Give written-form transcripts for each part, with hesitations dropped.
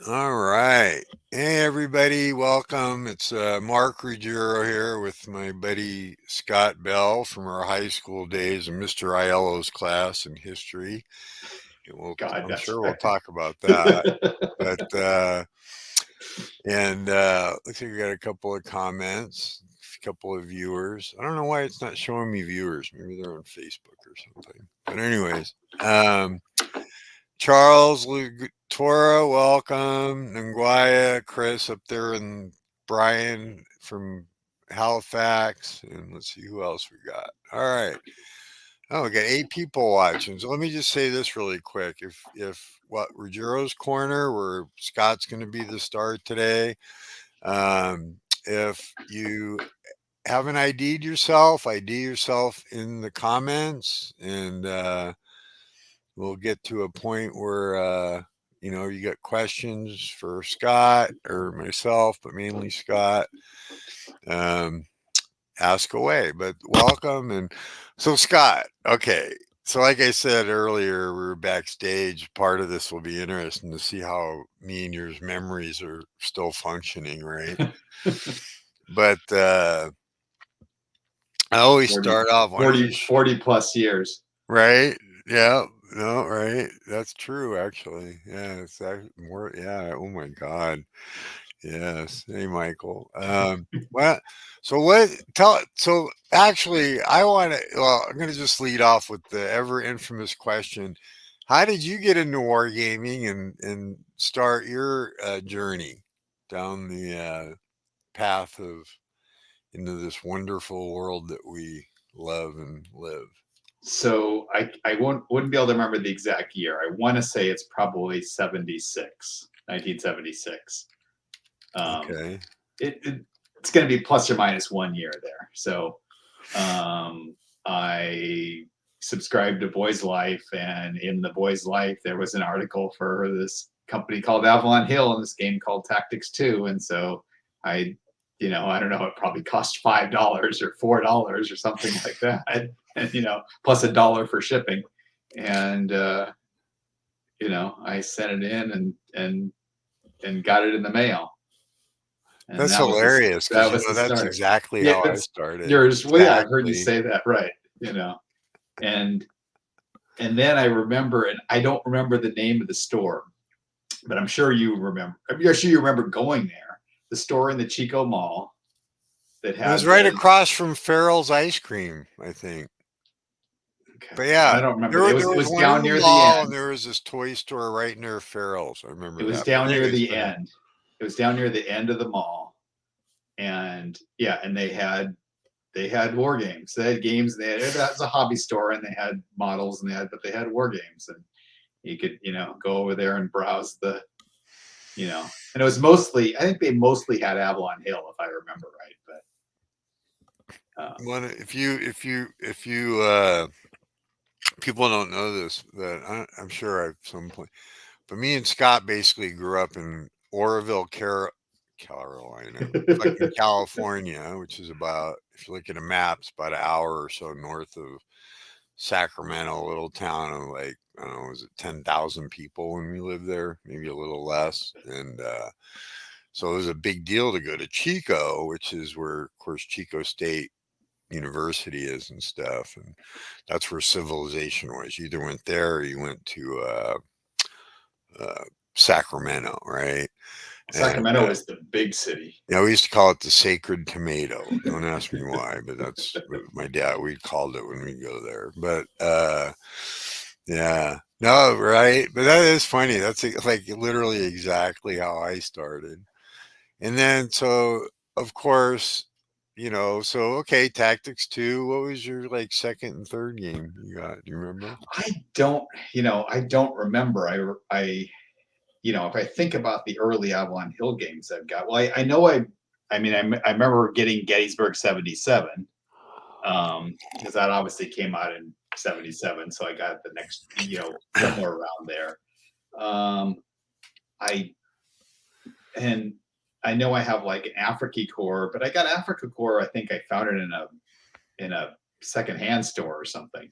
All right. Hey, everybody. Welcome. It's Mark Ruggiero here with my buddy Scott Bell from our high school days and Mr. Aiello's class in history. And God, I'm that's sure we'll right. talk about that. But, looks like we got a couple of comments, a couple of viewers. I don't know why it's not showing me viewers. Maybe they're on Facebook or something. But, anyways, um, Charles Tora, welcome. Nguyen, Chris up there, and Brian from Halifax. And let's see who else we got. All right. Oh, we got 8 people watching. So let me just say this really quick. If what Ruggiero's Corner, where Scott's going to be the star today, if you haven't ID'd yourself, ID yourself in the comments, and we'll get to a point where you got questions for Scott or myself, but mainly Scott. Um, ask away. But welcome. And so, Scott, okay. So, like I said earlier, we were backstage. Part of this will be interesting to see how me and yours memories are still functioning, right? But I always 40, start off. Why don't you 40 plus years. right? Yeah. No, right. That's true, actually. Yeah, it's actually more. Yeah. Oh my God. Yes. Hey, Michael. Well, so what? Tell. So actually, I want to. Well, I'm going to just lead off with the ever infamous question: how did you get into wargaming and start your journey down the path of into this wonderful world that we love and live? So I wouldn't be able to remember the exact year. I want to say it's probably 1976. Um, Okay. it's going to be plus or minus 1 year there. So I subscribed to Boys Life, and in the Boys Life there was an article for this company called Avalon Hill and this game called Tactics 2, and so I I don't know, it probably cost $5 or $4 or something like that, and plus $1 for shipping, and I sent it in and got it in the mail, and That's hilarious because that was the that's start. exactly Yeah, how I it's started. yours. Well, yeah, I've heard you Exactly. say that, right? You know, and and then I remember, and I don't remember the name of the store, but I'm sure you remember. I'm sure you remember going there. The store in the Chico Mall that It was had right the. across from Farrell's Ice Cream, I think. Okay, But I yeah, don't remember. there It was was there it was was one in down the near the mall, and end. there was this toy store right near Farrell's. I It remember was that. But down near anyways, the go ahead. end. It was down near the end of the mall, and yeah, and they had war games. They had games. That was a hobby store, and they had models, and they had war games, and you could go over there and browse and it was mostly, I think they mostly had Avalon Hill, if I remember right, but If you people don't know this, that I'm sure at some point. But me and Scott basically grew up in Oroville, Carolina, fucking California, which is about, if you look at a map, it's about an hour or so north of Sacramento, a little town of like, I don't know, was it 10,000 people when we lived there? Maybe a little less. And so it was a big deal to go to Chico, which is where, of course, Chico State University is and stuff. And that's where civilization was. You either went there or you went to uh, Sacramento, right? And Sacramento is the big city. we used to call it the sacred tomato. Don't ask me why, but that's what my dad, we called it when we go there. But yeah, no, right. But that is funny. That's like literally exactly how I started. And then, so of course, so okay, Tactics 2. What was your like second and third game you got? Do you remember? I don't remember. If I think about the early Avalon Hill games I've got, well, I know I remember getting Gettysburg 77, because that obviously came out in 77, so I got the next, somewhere around there. Um, I and I know I have like an Africa core, but I got Africa core. I think I found it in a secondhand store or something.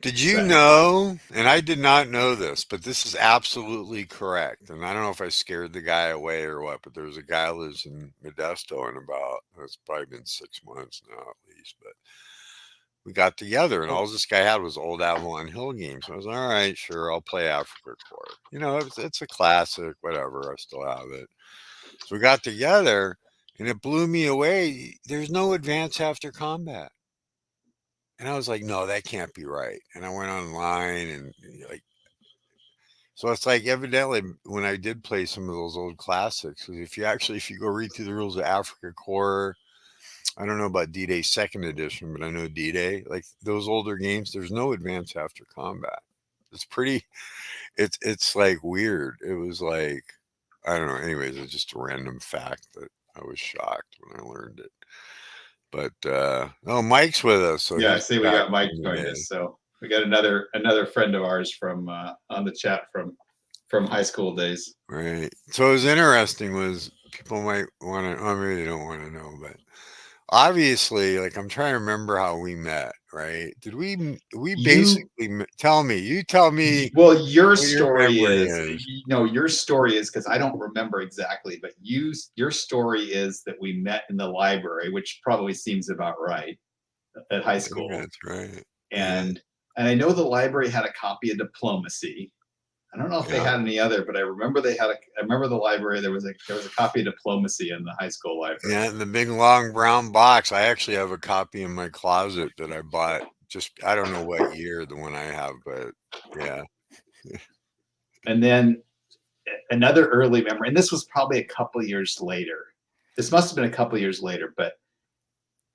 Did you So, know, and I did not know this, but this is absolutely correct. And I don't know if I scared the guy away or what, but there's a guy who lives in Modesto in about, it's probably been 6 months now at least, but we got together and all this guy had was old Avalon Hill games. I was all right, sure, I'll play Africa Core. It's a classic, whatever. I still have it. So we got together and it blew me away. There's no advance after combat. And I was like, no, that can't be right. And I went online and like, so it's like evidently when I did play some of those old classics, 'cause if you go read through the rules of Africa Core, I don't know about D-Day second edition, but I know D-Day, like those older games, there's no advance after combat. It's pretty, it's like weird. It was like, I don't know. Anyways, it's just a random fact that I was shocked when I learned it. But oh, Mike's with us, so yeah, I he's see we back got Mike from the joined day. us. So we got another friend of ours from on the chat from high school days. Right. So it was interesting was people might want to, oh, maybe they don't want to know, but obviously, like I'm trying to remember how we met, right? We You basically, tell me, you tell me well, your what your story memory is, is. your story is because I don't remember exactly, but your story is that we met in the library, which probably seems about right at high I think school, that's right. Yeah. and I know the library had a copy of Diplomacy. I don't know if they Yeah. had any other, but I remember I remember the library. There was a copy of Diplomacy in the high school library. Yeah. And the big long brown box, I actually have a copy in my closet that I bought just, I don't know what year the one I have, but yeah. And then another early memory, and this was probably a couple years later. This must have been a couple years later, but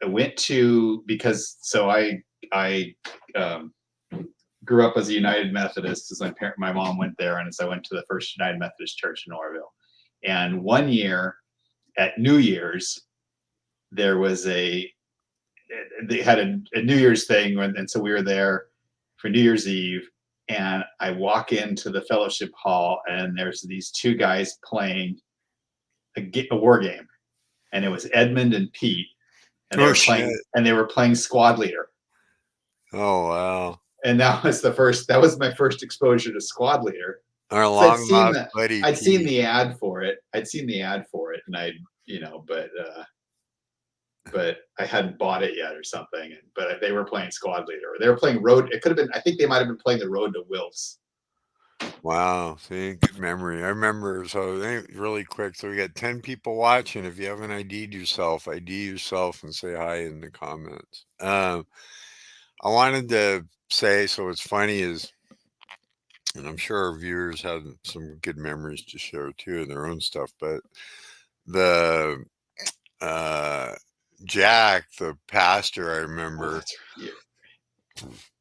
I went to because so I um, grew up as a United Methodist. As my mom went there, and as I went to the First United Methodist Church in Orville. And one year at New Year's, there was they had a New Year's thing, and so we were there for New Year's Eve. And I walk into the fellowship hall, and there's these two guys playing a war game, and it was Edmund and Pete, and Oh, shit. they were playing Squad Leader. Oh, wow. And that was my first exposure to Squad Leader. Our So long lost buddy I'd seen Pete. the ad for it. And but I hadn't bought it yet or something. But they were playing Squad Leader. They were playing Road. It could have been. I think they might have been playing the Road to Wills. Wow, see, good memory. I remember, so really quick. So we got 10 people watching. If you haven't ID'd yourself, ID yourself and say hi in the comments. I wanted to say, so what's funny is, and I'm sure our viewers have some good memories to share too, and their own stuff, but the uh, Jack, the pastor, I Oh, remember, that's right.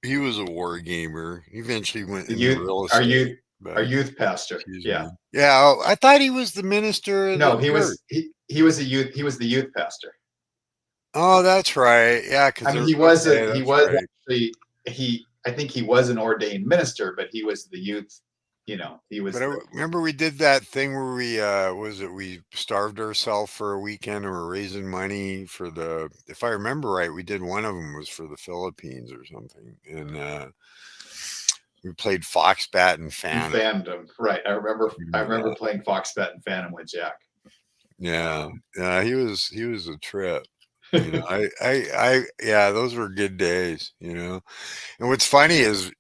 he was a war gamer. He eventually went The into youth, real estate, our but youth pastor. excuse Yeah. me. Yeah, oh, I thought he was the minister of the No, church. he was a youth. He was the youth pastor. Oh, that's right. Yeah, because I mean, they're okay. he That's was right. actually I think he was an ordained minister, but he was the youth. He But was the remember we did that thing where we starved ourselves for a weekend and we're raising money for the, if I remember right, we did one of them was for the Philippines or something, and we played Foxbat and in Phantom. fandom, right? I Remember remember that? playing Foxbat and Phantom with Jack. Yeah, Um, yeah, he was a trip. Yeah, those were good days. And what's funny is,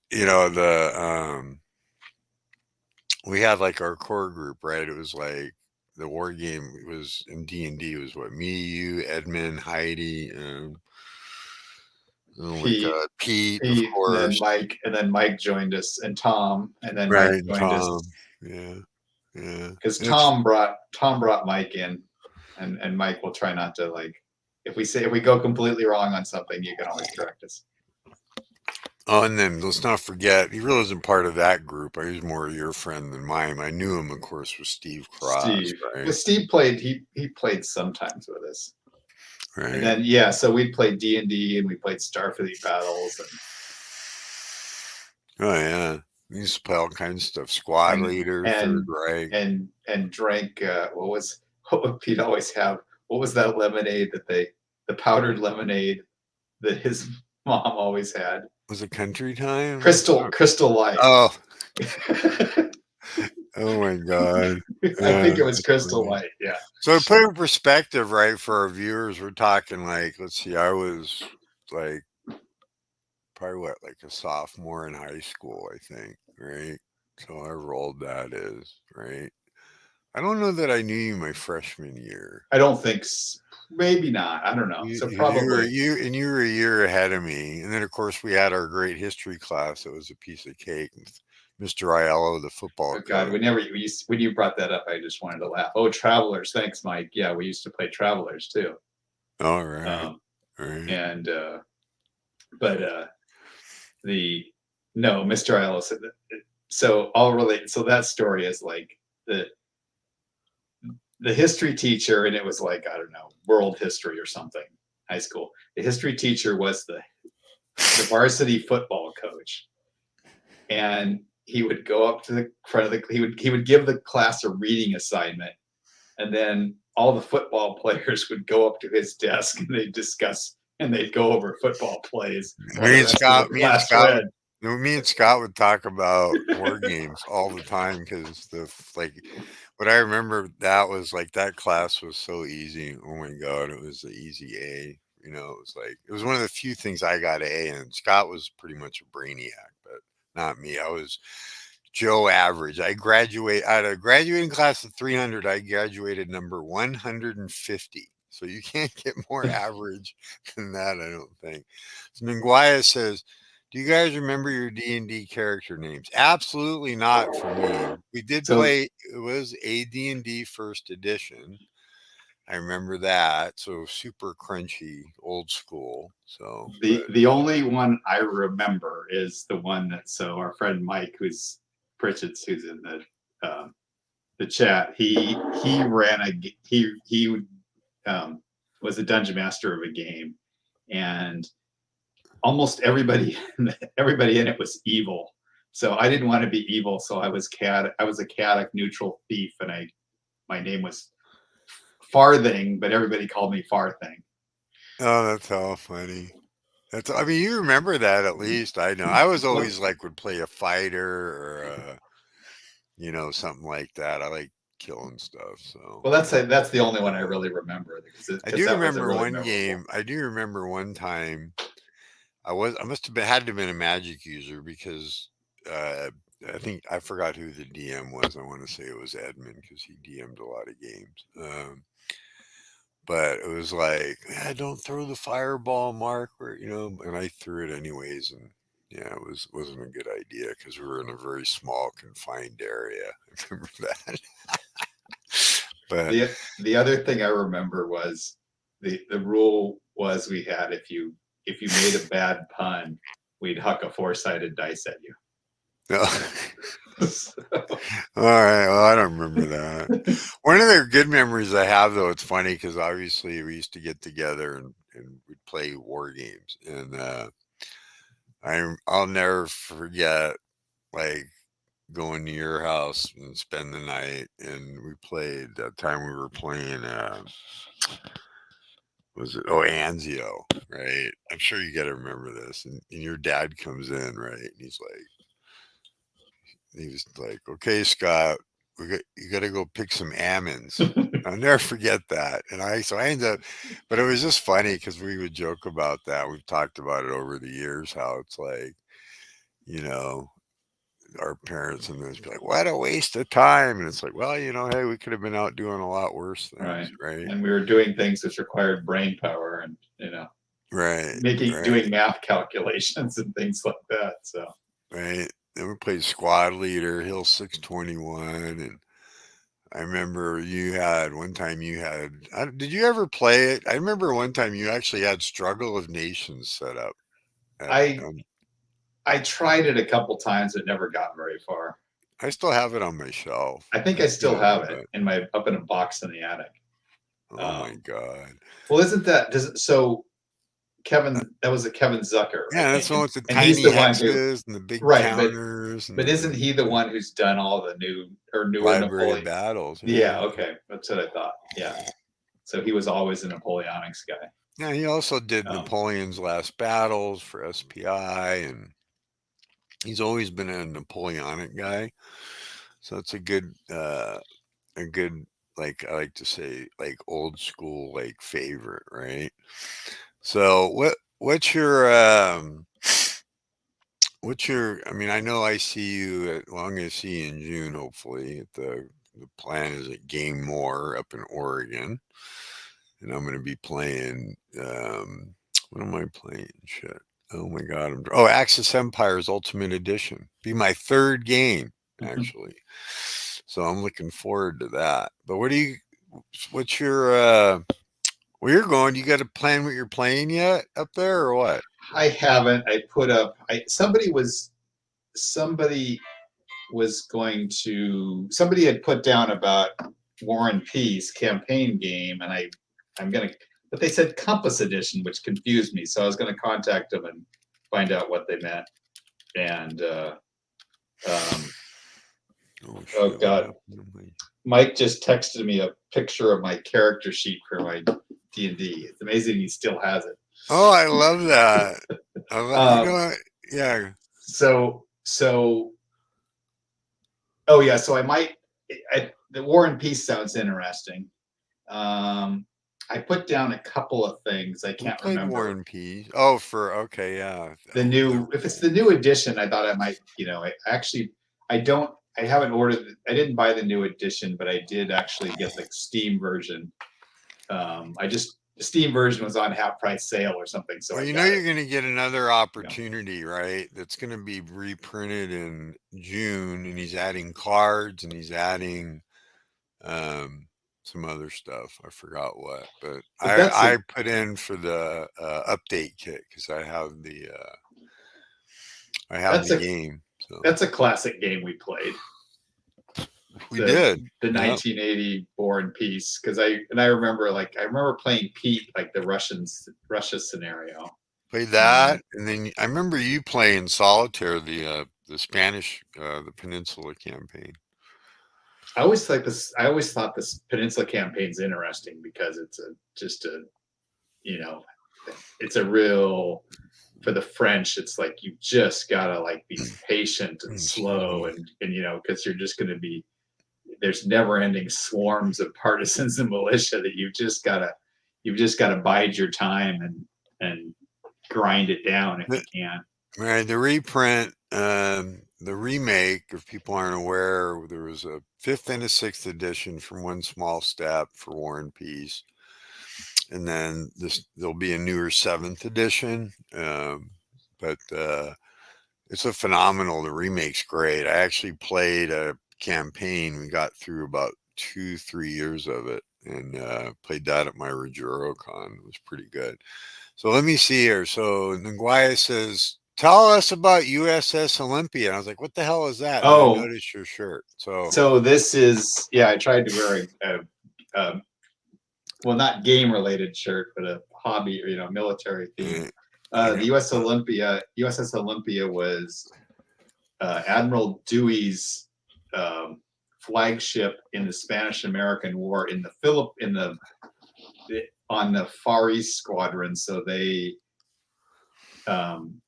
we had like our core group, right? It was like the war game was in D&D was what, me, you, Edmund, Heidi, oh my Pete, god, Pete, of Pete, course, and then Mike joined us, and Tom, and then right, Mike and joined us Tom, yeah, yeah. because It's Tom brought Mike in, and Mike will try not to like if we go completely wrong on something, you can always correct us. oh, and then let's not forget he really wasn't part of that group. I was more your friend than mine. I knew him, of course, was Steve Cross, Steve, right, well, Steve played he played sometimes with us, and right. then yeah, so we played D&D and we played Starfleet battles Oh yeah, we used to play all kinds of stuff. Squad and leader, Third and Reich. and drank what would Pete always have? What was that lemonade the powdered lemonade that his mom always had? Was it Country Time? Crystal Light. Oh, oh my God. I think Yeah, it was that's Crystal funny. Light. Yeah. So to put in perspective, right, for our viewers, we're talking like, let's see, I was like probably what, like a sophomore in high school, I think, right? So however old that is, right? I don't know that I knew you my freshman year. I don't think, maybe not. I don't know. You, So because probably. you were a year ahead of me, and then of course we had our great history class. It was a piece of cake with Mr. Aiello, the football Oh God, coach. when you brought that up, I just wanted to laugh. Oh, Travelers. Thanks, Mike. Yeah, we used to play Travelers too. All right, Um, right. and but the no, Mr. Aiello said that. So I'll relate. So that story is like the the history teacher, and it was like, I don't know, world history or something, high school. The history teacher was the varsity football coach, and he would go up to the front of the he would give the class a reading assignment, and then all the football players would go up to his desk and they'd discuss and they'd go over football plays while the rest of the class read. Me and Scott would talk about war games all the time because like what I remember that was like that class was so easy. Oh my God, it was the easy A. You know, it was like it was one of the few things I got A, and Scott was pretty much a brainiac, but not me. I was Joe average. Out of a graduating class of 300, I graduated number 150. So you can't get more average than that, I don't think. So Nguyen says, "Do you guys remember your D&D character names?" Absolutely not for me. We did So play, it was a D&D first edition. I remember that. So super crunchy, old school. So, the but the only one I remember is the one that so our friend Mike, who's Pritchett's, who's in the chat, he ran a he um, was a dungeon master of a game, and almost everybody in it was evil. So I didn't want to be evil, so I was a chaotic neutral thief, and my name was Farthing, but everybody called me Farthing. oh, that's all funny. I mean, you remember that at least. I know. I was Well, always like would play a fighter or something like that. I like killing stuff. So, well, that's the only one I really remember I because do that was a remember really one memorable. game. I do remember one time I must have had to have been a magic user because uh, I think I forgot who the DM was. I want to say it was Edmund because he DM'd a lot of games. But it was like, don't throw the fireball, Mark, or and I threw it anyways, and yeah, wasn't a good idea because we were in a very small, confined area. I remember that. But The other thing I remember was the rule was we had if you made a bad pun, we'd huck a four-sided dice at no. you. All right, well, I don't remember that. One of the good memories I have, though, it's funny because obviously we used to get together and we'd play war games, and I'll never forget like going to your house and spend the night, and we played that time we were playing. Was it Anzio? Right. I'm sure you got to remember this. And your dad comes in, right, and he was like, "Okay, Scott, you got to go pick some almonds." I'll never forget that. And I ended up, but it was just funny because we would joke about that. We've talked about it over the years, how it's like, you know, our parents and this be like, "What a waste of time!" And it's like, well, hey, we could have been out doing a lot worse things, Right. right? And we were doing things which required brain power and Right, making right, doing math calculations and things like that. So right. Then we played Squad Leader, Hill 621, and I remember you had one time you had. Did you ever play it? I remember one time you actually had Struggle of Nations set up. At, I um, I tried it a couple times, but never got very far. I still have it on my shelf. I think I It's still good, have it but in my up in a box in the attic. oh my Um, god. well, isn't that does it, so? Uh, That was a Kevin Zucker, I Yeah, that's think, the one with the and he's tiny the one who hexes and the big right, counters but isn't and he the the one who's done all the newer Library of Napoleon? Battles. Yeah, Yeah. okay, that's what I thought. Yeah, so he was always a Napoleonics guy. Yeah, he also did Um, Napoleon's Last Battles for SPI, and he's always been a Napoleonic guy. So it's a good, like I like to say, like old school, like favorite, right? So what's your? I mean, I know I see you at. Well, I'm going to see you in June, hopefully. At the plan is at Game More up in Oregon, and I'm going to be playing. What am I playing? Shit. Oh my god! Axis Empires Ultimate Edition. Be my third game actually. So I'm looking forward to that. But what's your where you're going? You got a plan what you're playing yet up there or what? I haven't. I put up. Somebody was going to. Somebody had put down about War and Peace campaign game, and I'm gonna. But they said Compass Edition, which confused me. So I was going to contact them and find out what they meant. And um, Oh oh shit! What God, happened to my? Mike just texted me a picture of my character sheet for my D&D. It's amazing he still has it. Oh, I love that. You Um, know, yeah. so oh yeah, so I might. The War and Peace sounds interesting. Um, I put down a couple of things. I We can't played War remember and Peace. Oh, for okay, yeah. the The new. If it's the new edition, I thought I might. I actually I don't. I haven't ordered. I didn't buy the new edition, but I did actually get the Steam version. The Steam version was on half price sale or something, so well, I you know got it. you're going to get another You know, opportunity, right? That's going to be reprinted in June, and he's adding cards and he's adding um, some other stuff. I forgot what, but but that's a I put in for the update kit because I have that's the a game. So that's a classic game we played. we the did. the Yep. 1980 War and Peace, because I remember playing Pete, like the Russia scenario. Played um that, and then I remember you playing solitaire, the Spanish, the Peninsula campaign. I always thought this Peninsula campaign's interesting because it's a just a you know it's a real, for the French, it's like you just gotta like be patient and Excuse slow, me. and because you're just gonna be, there's never ending swarms of partisans and militia that you've just gotta bide your time and grind it down if you The, can. right, the reprint, the remake. If people aren't aware, there was a fifth and a sixth edition from One Small Step for War and Peace, and then there'll be a newer seventh edition. But it's a phenomenal. The remake's great. I actually played a campaign. We got through about 2 3 years of it, and played that at my Ruggiero con. It was pretty good. So let me see here. So Nguyen says, "Tell us about USS Olympia." And I was like, "What the hell is that?" And then I Oh, noticed your shirt. So so this is, yeah, I tried to wear a well, not game related shirt, but a hobby or military theme. eh, I The got USS Olympia was Admiral Dewey's um, flagship in the Spanish American War in the on the Far East Squadron. So they um,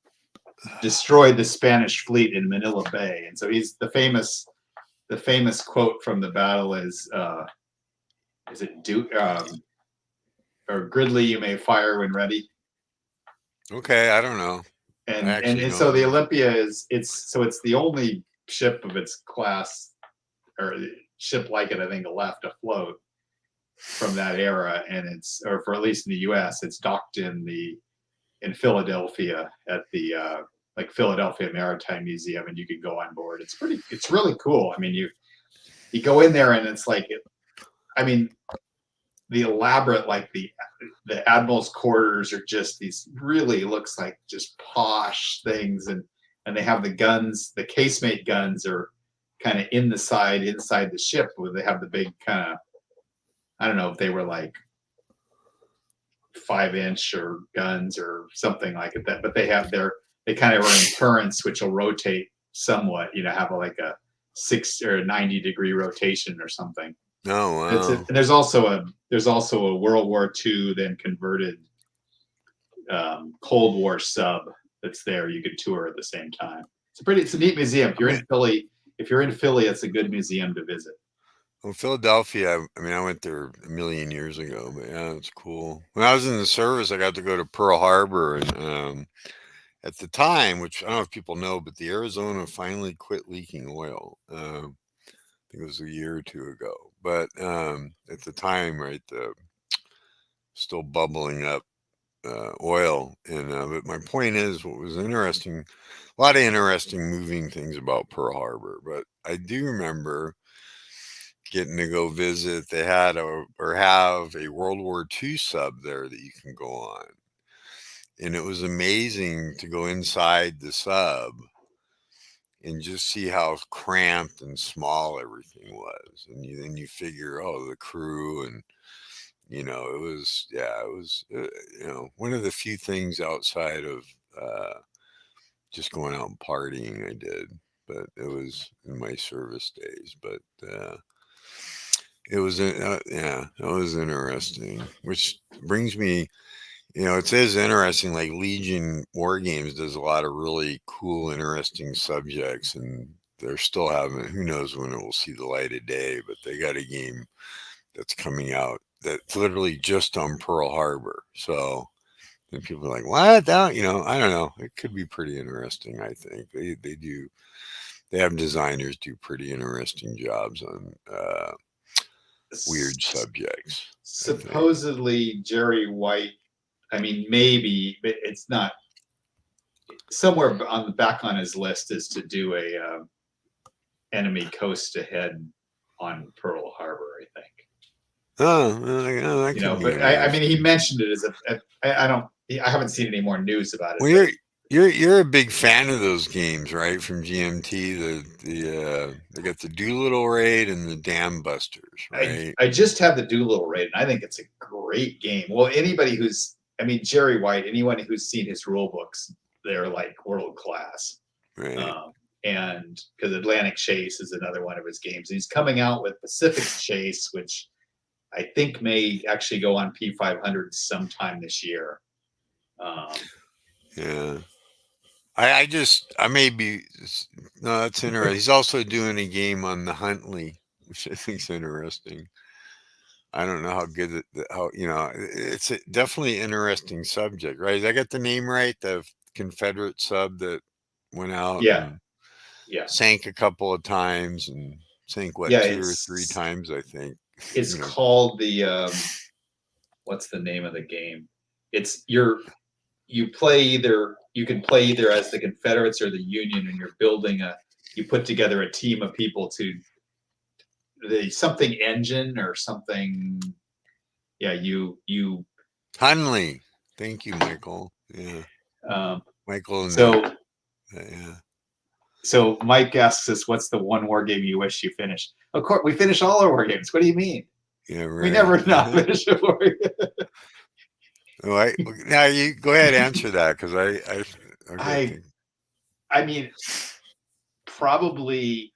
destroyed the Spanish fleet in Manila Bay, and so he's the famous quote from the battle is it do or Gridley, you may fire when ready. okay. I don't know. I actually And so don't the know. Olympia it's the only ship of its class, or ship like it, I think, left afloat from that era, and or for at least in the U.S., it's docked in Philadelphia at the like Philadelphia Maritime Museum, and you can go on board. It's really cool. I mean, you go in there, and it's like, I mean, the elaborate, like the admiral's quarters are just these, really looks like just posh things, and they have the guns, the casemate guns are kind of inside the ship, where they have the big kind of, I don't know if they were like 5 inch or guns or something like that, but they kind of are in turrets which will rotate somewhat, have like a 60 or 90 degree rotation or something. Oh wow. There's also a World War II then converted Cold War sub that's there. You could tour at the same time. It's a neat museum. If I you're mean, in Philly, it's a good museum to visit. well, Philadelphia, I mean, I went there a million years ago, but yeah, it's cool. When I was in the service, I got to go to Pearl Harbor, and at the time, which I don't know if people know, but the Arizona finally quit leaking oil. I think it was a year or two ago. But at the time, right, the still bubbling up oil. And but my point is, what was interesting, a lot of interesting moving things about Pearl Harbor. But I do remember getting to go visit. They had or have a World War II sub there that you can go on, and it was amazing to go inside the sub and just see how cramped and small everything was. And then you figure, oh, the crew and it was yeah, it was one of the few things outside of just going out and partying I did, but it was in my service days. But yeah, it was interesting, which brings me. It is interesting. Like Legion War Games does a lot of really cool, interesting subjects, and they're still having. Who knows when it will see the light of day? But they got a game that's coming out that's literally just on Pearl Harbor. So and people are like, "What? That?" I don't know. It could be pretty interesting. I think they do. They have designers do pretty interesting jobs on weird subjects. I think. Supposedly, Jerry White. I mean, maybe, but it's not somewhere on the back on his list is to do a enemy coast ahead on Pearl Harbor. I think. Oh, well, that could be But I mean, he interesting. mentioned it as I don't. I haven't seen any more news about it, Well, but you're a big fan of those games, right? From GMT, they got the Doolittle Raid and the Dam Busters, right? I just have the Doolittle raid, and I think it's a great game. Well, I mean, Jerry White, anyone who's seen his rule books, they're like world class. Right. And because Atlantic Chase is another one of his games, and he's coming out with Pacific Chase, which I think may actually go on P500 sometime this year. Yeah. I may be no, that's interesting. He's also doing a game on the Huntley, which I think's interesting. I don't know how good how it's a definitely interesting subject, right? Did I got the name right? The Confederate sub that went out Yeah, and yeah, sank a couple of times and sank what yeah. 2 or 3 times, I think. It's called the what's the name of the game? It's you can play either as the Confederates or the Union, and you put together a team of people to the something engine or something. Yeah, you Hunley. Thank you, Michael. Yeah, um, Michael and so yeah, so Mike asks us, what's the one war game you wish you finished? Of course, we finish all our war games. What do you mean? yeah, We right. never not finish a war game. Oh, now you go ahead and answer that because I got to I think. I mean, probably.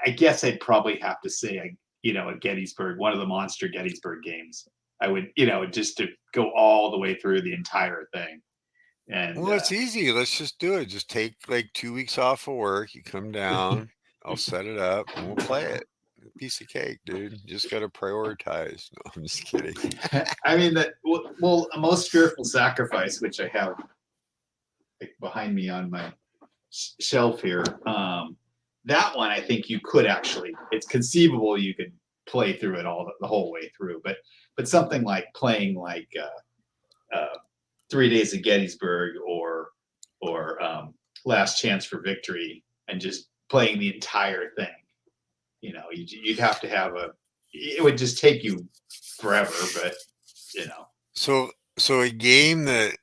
I guess I'd probably have to say, a Gettysburg, one of the monster Gettysburg games. I would, just to go all the way through the entire thing. And Well, it's easy. Let's just do it. Just take like 2 weeks off of work. You come down. I'll set it up and we'll play it. A piece of cake, dude. Just got to prioritize. No, I'm just kidding. I mean that. Well, a most fearful sacrifice, which I have behind me on my shelf here. That one, I think you could actually. It's conceivable you could play through it all the whole way through, but something like playing like 3 Days of Gettysburg or Last Chance for Victory and just playing the entire thing. You'd have to have a. It would just take you forever, but you know. So, so a game that.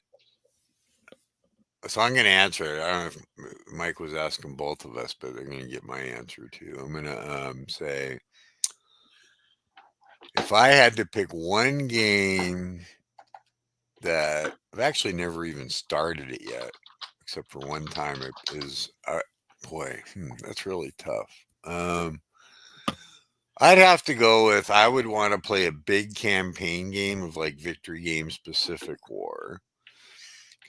So I'm going to answer it. I don't know if Mike was asking both of us, but they're going to get my answer too. I'm going to say if I had to pick one game that I've actually never even started it yet, except for one time, boy, that's really tough. I'd have to go with I would want to play a big campaign game of like Victory Games Pacific War.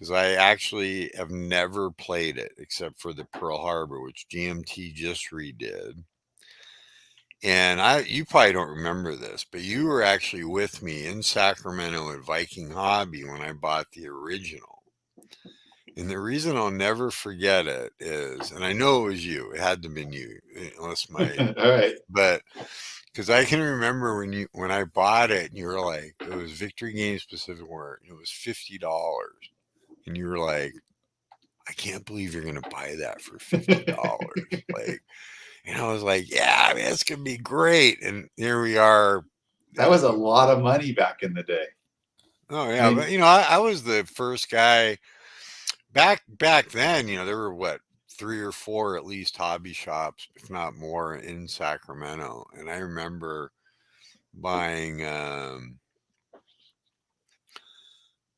because I actually have never played it except for the Pearl Harbor, which GMT just redid. And you probably don't remember this, but you were actually with me in Sacramento at Viking Hobby when I bought the original. And the reason I'll never forget it is, and I know it was you, it had to have been you, unless All right. but because I can remember when I bought it, and you were like, it was Victory Games Pacific War, and it was $50, and you were like, I can't believe you're gonna buy that for $50, like, and I was like, yeah, I mean, it's gonna be great, and here we are. That was a lot of money back in the day. Oh I yeah, mean, but I was the first guy back then. There were what, 3 or 4 at least hobby shops, if not more, in Sacramento, and I remember buying.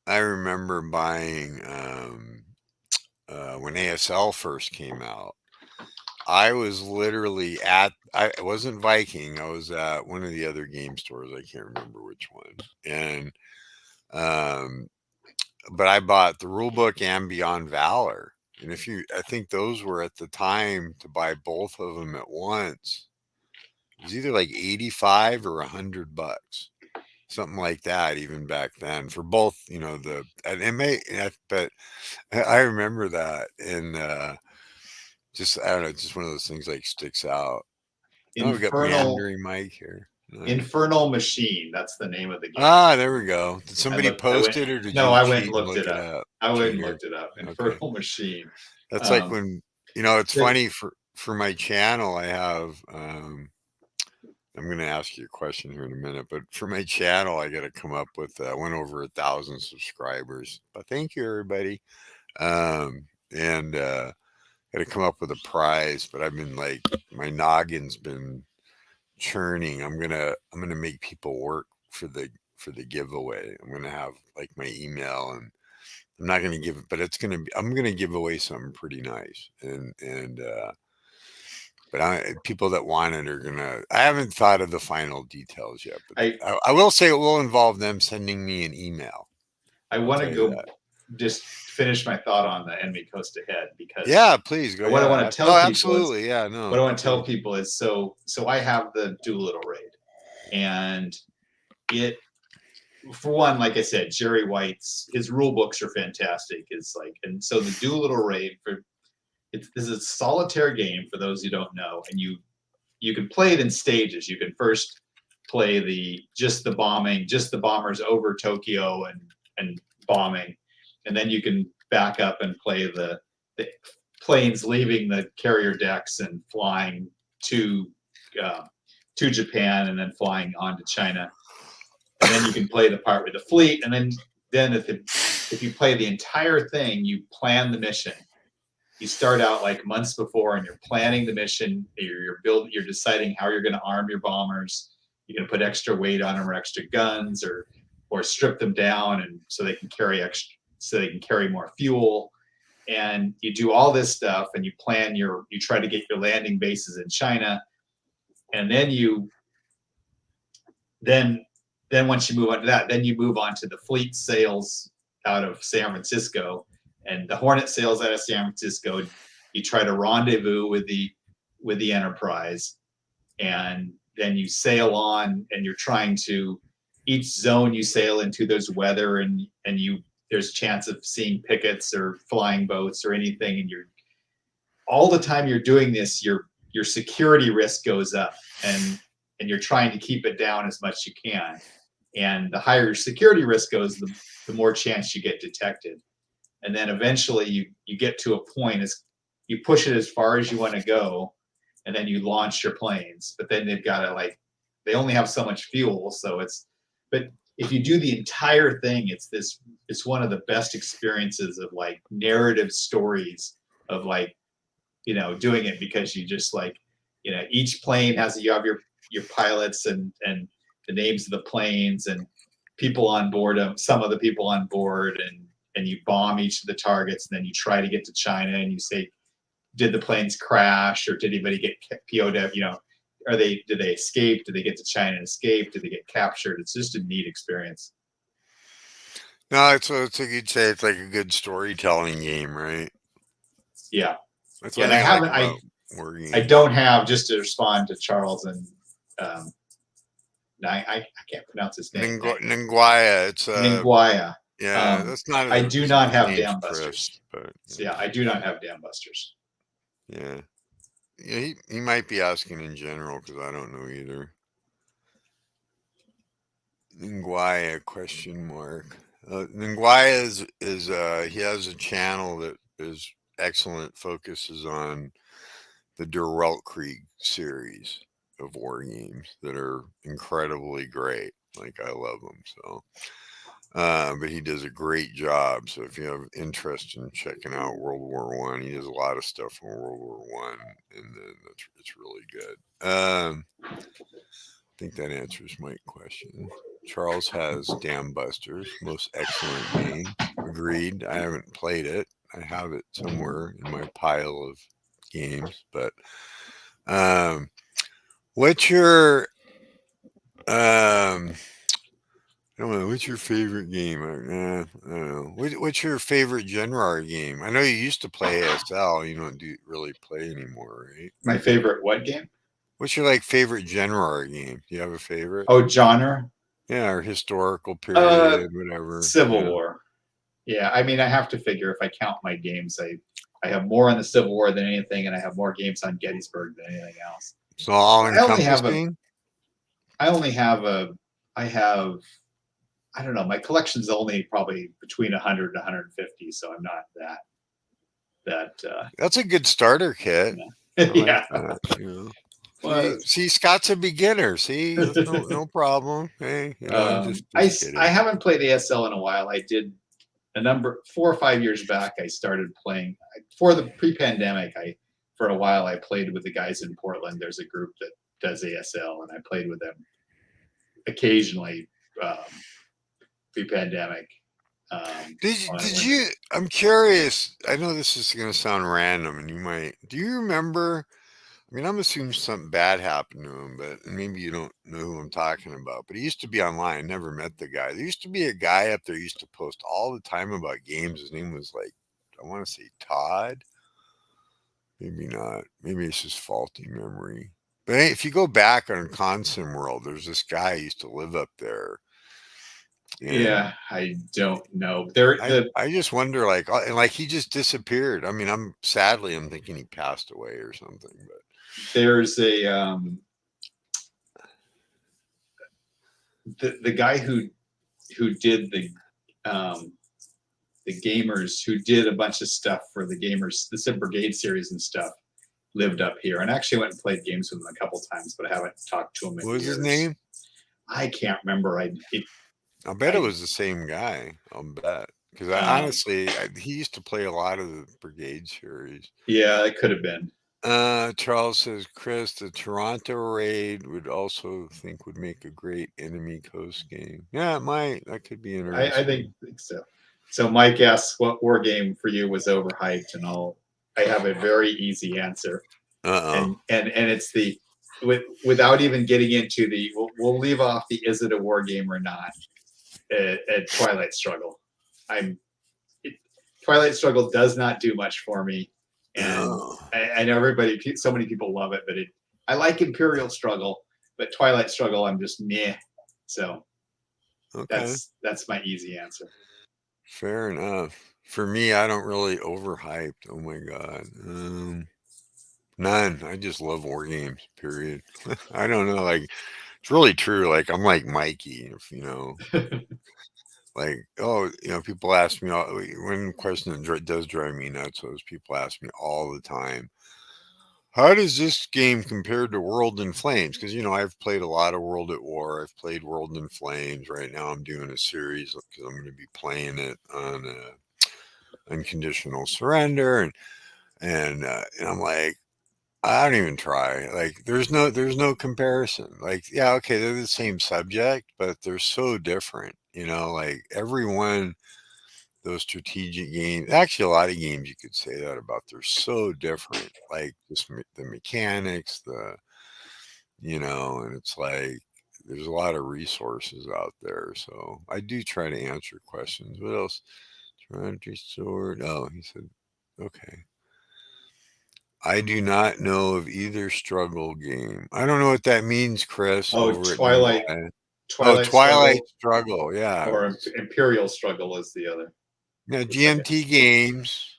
I remember buying when ASL first came out. I was literally I wasn't Viking. I was at one of the other game stores. I can't remember which one. And um, but I bought the rule book and Beyond Valor. And I think those were at the time to buy both of them at once. It was either like 85 or $100, something like that. Even back then, for both, and it may. But I remember that, and just I don't know, just one of those things like sticks out. Oh, we got Infernal meandering Mike here. Nice. Infernal Machine. That's the name of the game. Ah, there we go. Did I somebody looked. I post went. it, or did No, you I went and cheat and looked look it it up. up? I went and Cheater. looked it up. Okay. Infernal Machine. That's like when it's The- funny for my channel. I have. I'm going to ask you a question here in a minute, but for my channel, I got to come up with. Went over 1,000 subscribers, but thank you everybody. And got to come up with a prize. But I've been like, my noggin's been churning. I'm gonna make people work for the giveaway. I'm gonna have like my email, and I'm not gonna give it, but I'm gonna give away something pretty nice. And but people that want it are gonna. I haven't thought of the final details yet, but I I will say it will involve them sending me an email. I I'll want to tell you go that. just finish my thought on the enemy coast ahead because Yeah, please go. what I want Yeah. to Oh, tell people is absolutely. Yeah. No. what I want to tell Please. people is so I have the Doolittle raid, and it for one, like I said, Jerry White's his rule books are fantastic. It's like, and so the Doolittle raid this is a solitaire game for those who don't know, and you can play it in stages. You can first play just the bombers over Tokyo and bombing, and then you can back up and play the planes leaving the carrier decks and flying to uh, to Japan and then flying on to China. And then you can play the part with the fleet, and then if you play the entire thing, you plan the mission. You start out like months before, and you're planning the mission. You're deciding how you're going to arm your bombers. You're going to put extra weight on them, or extra guns, or strip them down, and so they can carry more fuel. And you do all this stuff, and you try to get your landing bases in China, and then once you move on to that, then you move on to the fleet sails out of San Francisco, and the Hornet sails out of San Francisco. You try to rendezvous with the Enterprise, and then you sail on, and you're trying to each zone you sail into. There's weather, and there's a chance of seeing pickets or flying boats or anything, and you're all the time you're doing this, your security risk goes up, and you're trying to keep it down as much as you can. And the higher your security risk goes, the more chance you get detected. And then eventually you get to a point as you push it as far as you want to go, and then you launch your planes. But then they've got to they only have so much fuel, but if you do the entire thing, it's one of the best experiences of like narrative stories of doing it, because you just each plane you have your pilots and the names of the planes and people on board them, some of the people on board, and you bomb each of the targets, and then you try to get to China, and you say, did the planes crash, or did anybody get POW? Did they escape? Did they get to China and escape? Did they get captured? It's just a neat experience. No, it's like you'd say it's like a good storytelling game, right? Yeah, That's yeah. one And I thing I like haven't. about war I games. don't have, just to respond to Charles and um, I can't pronounce his name. Ningguaya, it's Ningguaya. yeah, that's not I a do not have James Dam Chris, Busters. but So yeah, I do not have Dam Busters. yeah, yeah, he might be asking in general because I don't know either. Ningguaya question mark. Ningguaya is he has a channel that is excellent, focuses on the Der Krieg series of war games that are incredibly great. Like I love them so. But he does a great job. So if you have interest in checking out World War I, he does a lot of stuff on World War I, and then it's really good. I think that answers my question. Charles has Dam Busters, most excellent game. Agreed. I haven't played it. I have it somewhere in my pile of games, but um, what's your I don't know. What's your favorite game? I don't know. What's your favorite genre game? I know you used to play ASL. You don't do really play anymore, right? My favorite what game? What's your like favorite genre game? Do you have a favorite? Oh, genre. Yeah, or historical Uh, period, whatever. Civil Yeah. War. Yeah, I mean, I have to figure if I count my games, I have more on the Civil War than anything, and I have more games on Gettysburg than anything else. So all I only have a. encompassing. I only have a. I have. I don't know. My collection's only probably between 100 and 150, so I'm not that. That's a good starter kit. I like Yeah. that. You know. Well, See, Scott's a beginner. See, that's no problem. Hey, just I kidding. haven't played ASL in a while. I did a number 4 or 5 years back. I started playing for the pre-pandemic. I for a while I played with the guys in Portland. There's a group that does ASL, and I played with them occasionally um, pre-pandemic. Did you? I'm curious. I know this is going to sound random, and you might. Do you remember? I mean, I'm assuming something bad happened to him, but maybe you don't know who I'm talking about. But he used to be online. I never met the guy. There used to be a guy up there. Who used to post all the time about games. His name was like, I want to say Todd. Maybe not. Maybe it's just faulty memory. But hey, if you go back on Consim World, there's this guy who used to live up there, and Yeah, I don't know. There, the I just wonder, like, and like he just disappeared. I mean, I'm thinking he passed away or something. But there's a the guy who did um, the gamers who did a bunch of stuff for the gamers, the Sim Brigade series and stuff, lived up here. And I actually went and played games with him a couple times, but I haven't talked to him what in was his years. name? I can't remember. I bet it I was the same guy. I'll bet because I um, honestly, he used to play a lot of the Brigade series. yeah, it could have been. Charles says, Chris, the Toronto raid would make a great enemy coast game. Yeah, it might. That could be I interesting. think so. So Mike asks what war game for you was overhyped, and I have a very easy answer, Uh and it's the without even getting into the we'll leave off the is it a war game or not at Twilight Struggle. I'm it, Twilight Struggle does not do much for me, and oh. I know so many people love it, but I like Imperial Struggle, but Twilight Struggle I'm just meh. So Okay. that's my easy answer. Fair enough. For me, I don't really overhyped. Oh my god. None. I just love war games. Period. I don't know. Like it's really true. Like I'm like Mikey. If you know, like people ask me one question that does drive me nuts. Is people ask me all the time, how does this game compare to World in Flames? Because I've played a lot of World at War. I've played World in Flames. Right now, I'm doing a series because I'm going to be playing it on unconditional surrender, and I'm like, I don't even try. Like, there's no comparison. Like, yeah, okay, they're the same subject, but they're so different. Like every one those strategic games. Actually, a lot of games you could say that about. They're so different. Like just the mechanics, and it's like there's a lot of resources out there. So I do try to answer questions. What else? Trinity Sword. Oh, he said, okay. I do not know of either struggle game. I don't know what that means, Chris, Oh, over at Nearby. Oh, Twilight Twilight Struggle Struggle. Yeah. or Imperial Struggle is the other, Now, the second. GMT Games.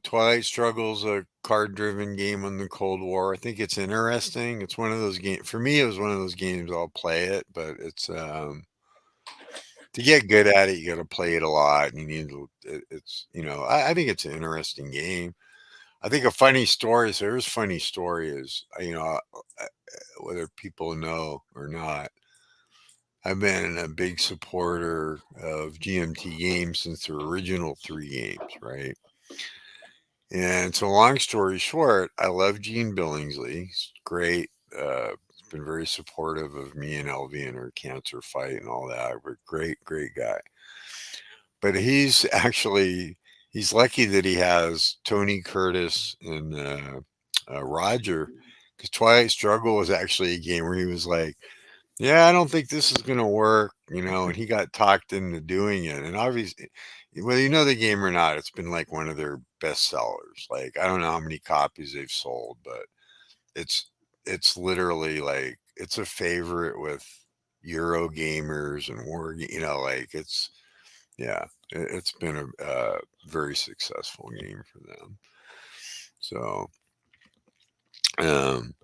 Twilight Struggle's a card-driven game on the Cold War. I think it's interesting. It's one of those games. For me, it was one of those games. I'll play it, but it's to get good at it, you got to play it a lot, and you need to. It's I think it's an interesting game. I think a funny story. So there's funny story is whether people know or not. I've been a big supporter of GMT games since the original three games, right? And so, long story short, I love Gene Billingsley. He's great. He's been very supportive of me and LV in her cancer fight and all that. But great, great guy. But he's lucky that he has Tony Curtis and Roger, because Twilight Struggle was actually a game where he was like, "Yeah, I don't think this is going to work," and he got talked into doing it. And obviously, whether you know the game or not, it's been like one of their best sellers. Like, I don't know how many copies they've sold, but it's it's literally like it's a favorite with Euro gamers and like yeah, it's been a very successful game for them. So, um,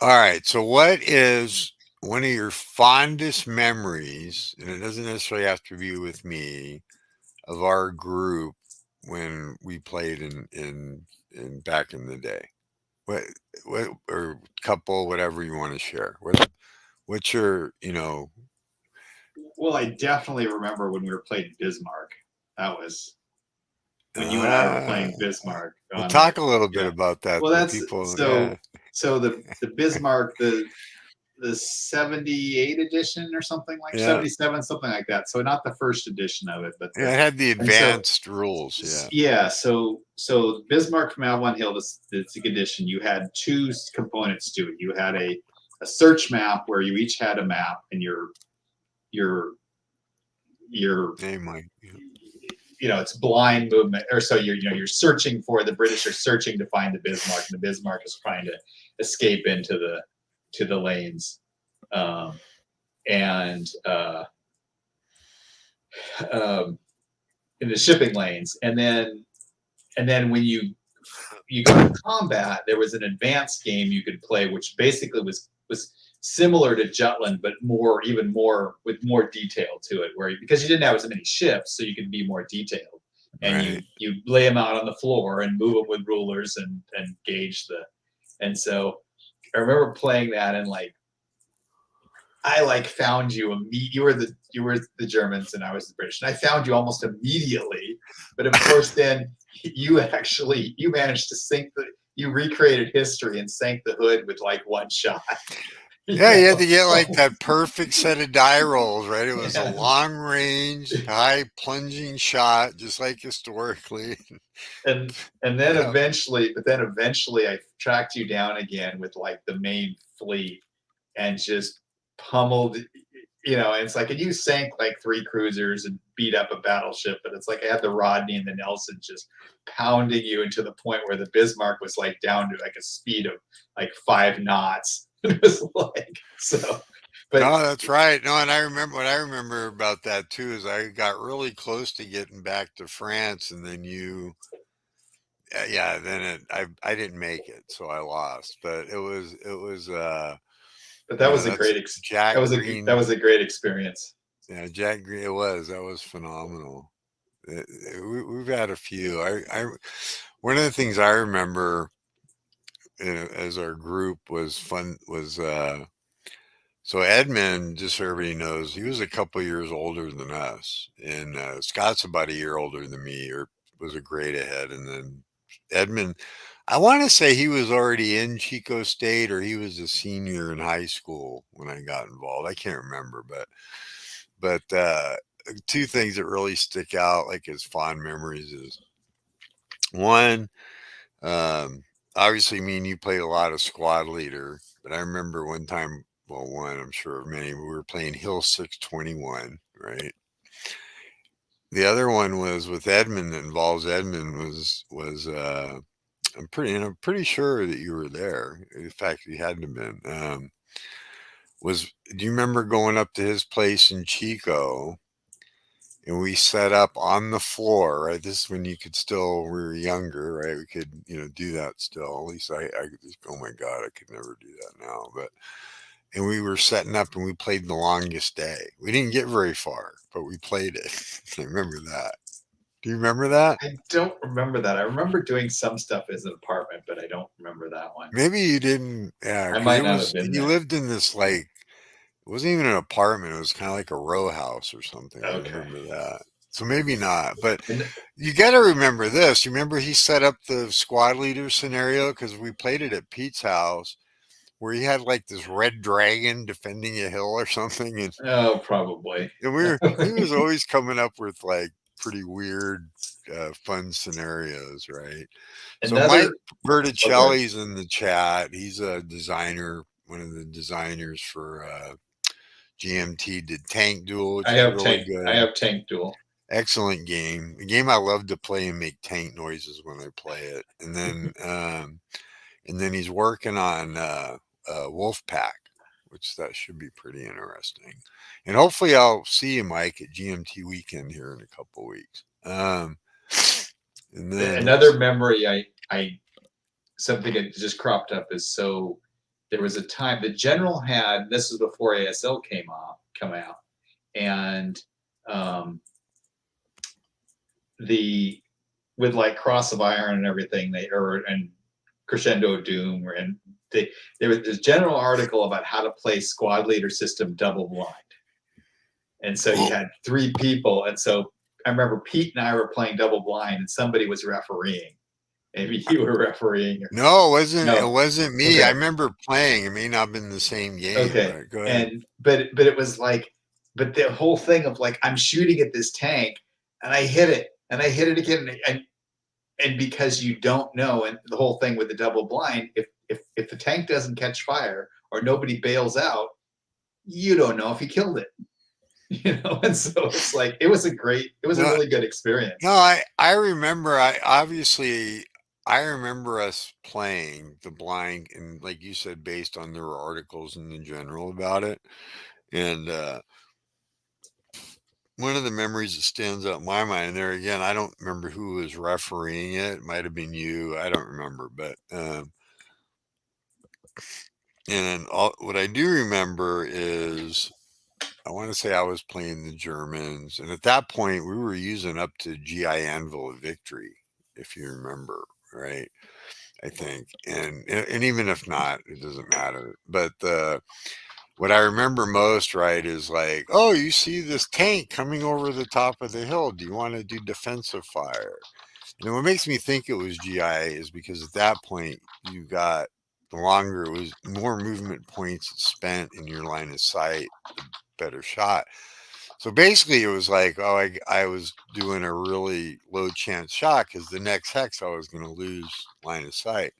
all right. So, what is one of your fondest memories, and it doesn't necessarily have to be with me, of our group when we played in back in the day? What what or couple, whatever you want to share. What's your Well, I definitely remember when we were playing Bismarck. That was when you and I were ah playing Bismarck well, on the, talk a little bit yeah. about that Well, though. that's People, yeah, so the Bismarck, the 78 edition or something, like yeah. 77, something like that. So not the first edition of it, but Yeah, it had the and so advanced rules, yeah. yeah, so Bismarck from Avalon Hill, the SIG edition, you had two components to it. You had a search map where you each had a map, and your your Hey, Mike. Yeah. it's blind movement, or so you're searching for, the British are searching to find the Bismarck, and the Bismarck is trying to escape into the lanes, um, and um, in the shipping lanes, and then when you go to combat, there was an advanced game you could play, which basically was similar to Jutland, but even more with more detail to it. Where because you didn't have as many ships, so you could be more detailed, and Right. you lay them out on the floor and move them with rulers and gauge the. And so I remember playing that, and like I like found you you were the Germans and I was the British, and I found you almost immediately. But of course, then you managed to sink the you recreated history and sank the hood with like one shot. You Yeah, you had know? to get like that perfect set of die rolls, right? It was a Yeah. long range, high plunging shot, just like historically. and and then Yeah. eventually I tracked you down again with like the main fleet and just pummeled. And it's like, and you sank like three cruisers and beat up a battleship, but it's like I had the Rodney and the Nelson just pounding you into the point where the Bismarck was like down to like a speed of like 5 knots. It was like so, but No, that's right. No, and what I remember about that too is I got really close to getting back to France, and then yeah, then I didn't make it, so I lost. But it was that was a that's great Jack that Green. was a great experience. Yeah, Jack Green. That was phenomenal. We've had a few. One of the things I remember as our group was fun was so Edmund, just so everybody knows, he was a couple years older than us, and Scott's about a year older than me, or was a grade ahead, and then Edmund. I want to say he was already in Chico State, or he was a senior in high school when I got involved. I can't remember, but two things that really stick out, like as fond memories, is one. Um, obviously, me and you played a lot of Squad Leader, but I remember one time, well, one, I'm sure of many, we were playing Hill 621, right? The other one was with Edmund, that involves Edmund, was I'm pretty sure that you were there. In fact, you had to have been. Was Do you remember going up to his place in Chico, and we set up on the floor, right? This is when you could still, we were younger, right? We could, do that still. At least I could just, oh my God, I could never do that now. But, and we were setting up and we played the longest day. We didn't get very far, but we played it. I remember that. Do you remember that? I don't remember that. I remember doing some stuff as an apartment, but I don't remember that one. Maybe you didn't. Yeah, I because might not have been you there. lived in this like, it wasn't even an apartment. It was kind of like a row house or something. I Okay. remember that. So maybe not. But And you got to remember this. You remember he set up the squad leader scenario because we played it at Pete's house where he had like this red dragon defending a hill or something. oh, probably. And he was always coming up with like pretty weird, fun scenarios, right? So Mike Another. Oh, go ahead. Berticelli's in the chat. He's a designer, one of the designers for GMT. Did Tank Duel, which is really I good. have Tank Duel. Excellent game. A game I love to play and make tank noises when I play it. And then he's working on Wolfpack, which that should be pretty interesting. And hopefully I'll see you, Mike, at GMT weekend here in a couple weeks. And then Another memory I something that just cropped up is so there was a time the general had this was before ASL come out and um, the with like Cross of Iron and everything and Crescendo of Doom and there was this general article about how to play squad leader system double blind, and so you had three people, and so I remember Pete and I were playing double blind and somebody was refereeing. Maybe you were refereeing. no, it No. wasn't me. I Okay. remember playing. It may not have been the same game, Okay. but go ahead. And but it was like, but the whole thing of like I'm shooting at this tank and I hit it and I hit it again and because you don't know, and the whole thing with the double blind, if the tank doesn't catch fire or nobody bails out, you don't know if he killed it. And so it's like it was a No, really good experience. no, I remember. I remember us playing the blind, and like you said, based on their articles in the general about it. And one of the memories that stands out in my mind there again, I don't remember who was refereeing it. It might have been you. I don't remember, but and what I do remember is I want to say I was playing the Germans, and at that point we were using up to GI Anvil of Victory, if you remember, right? I think, and even if not, it doesn't matter. But what I remember most, right, is like, oh, you see this tank coming over the top of the hill. Do you want to do defensive fire? And what makes me think it was GI is because at that point you got the longer it was, more movement points spent in your line of sight, the better shot. So basically, it was like, oh, I was doing a really low chance shot because the next hex I was going to lose line of sight.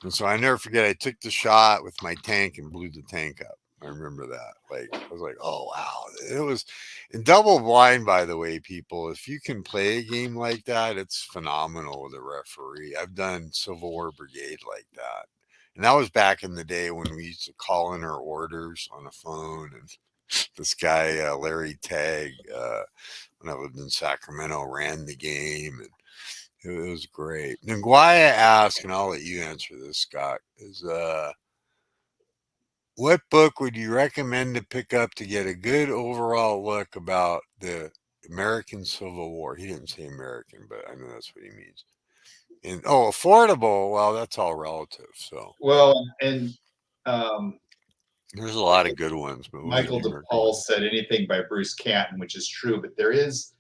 And so I never forget, I took the shot with my tank and blew the tank up. I remember that. Like, I was like, oh, wow. It was in double blind, by the way, people. If you can play a game like that, it's phenomenal with a referee. I've done Civil War Brigade like that. And that was back in the day when we used to call in our orders on the phone. And this guy, Larry Tagg, when I lived in Sacramento, ran the game. And it was great. Nguyen asked, and I'll let you answer this, Scott, is what book would you recommend to pick up to get a good overall look about the American Civil War? He didn't say American, but I know that's what he means. And affordable. Well, that's all relative. So Well, and um, there's a lot of good ones, but what would Michael you DePaul recommend? said anything by Bruce Canton, which is true, but there is.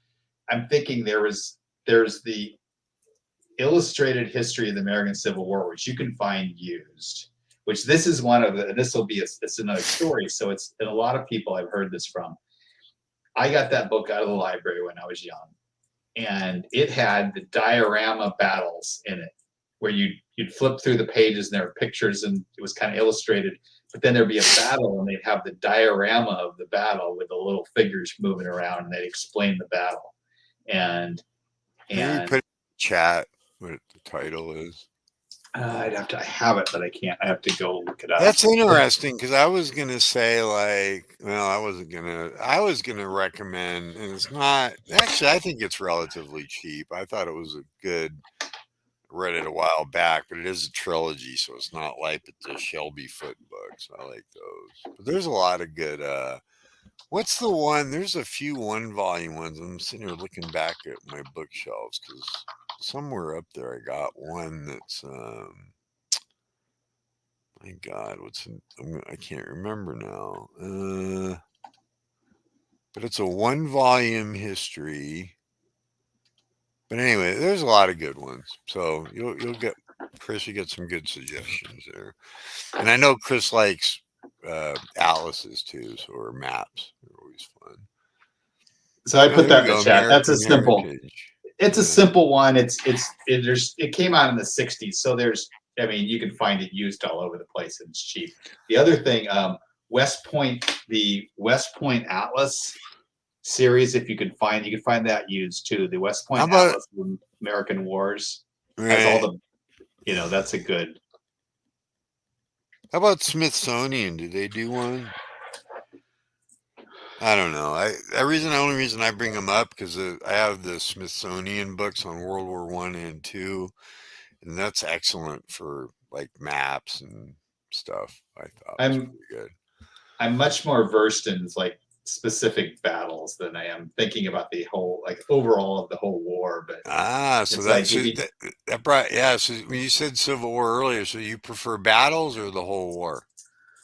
I'm thinking there's the illustrated history of the American Civil War, which you can find used. Which this is one of the. This will be it's another story. So it's and a lot of people I've heard this from. I got that book out of the library when I was young, and it had the diorama battles in it, where you'd flip through the pages and there were pictures and it was kind of illustrated. But then there'd be a battle and they'd have the diorama of the battle with the little figures moving around and they'd explain the battle. And Maybe and put in the chat what the title is. I have it, but I can't. I have to go look it up. That's interesting because I was gonna say I was gonna recommend, and it's not actually. I think it's relatively cheap. I thought it was a good. Read it a while back, but it is a trilogy, so it's not like the Shelby Foot books. I like those, but there's a lot of good. What's the one? There's a few one volume ones. I'm sitting here looking back at my bookshelves because somewhere up there I got one that's my God, I can't remember now. But it's a one volume history. But anyway, there's a lot of good ones. So you'll get Chris. You get some good suggestions there, and I know Chris likes atlases too, so or maps. They're always fun. So I Oh, put there that you in the go. chat. That's a American simple. Heritage. It's Yeah. a simple one. It came out in the '60s, so you can find it used all over the place and it's cheap. The other thing, the West Point Atlas series, if you can find that used too. The West How Point about Atlas of American Wars has all right? the, that's a good. How about Smithsonian? Did they do one? I don't know. The only reason I bring them up because I have the Smithsonian books on World War I and II, and that's excellent for like maps and stuff. I thought was I'm pretty good. I'm much more versed in like specific battles than I am thinking about the whole like overall of the whole war. But So it's like if you that brought So when you said Civil War earlier, so you prefer battles or the whole war?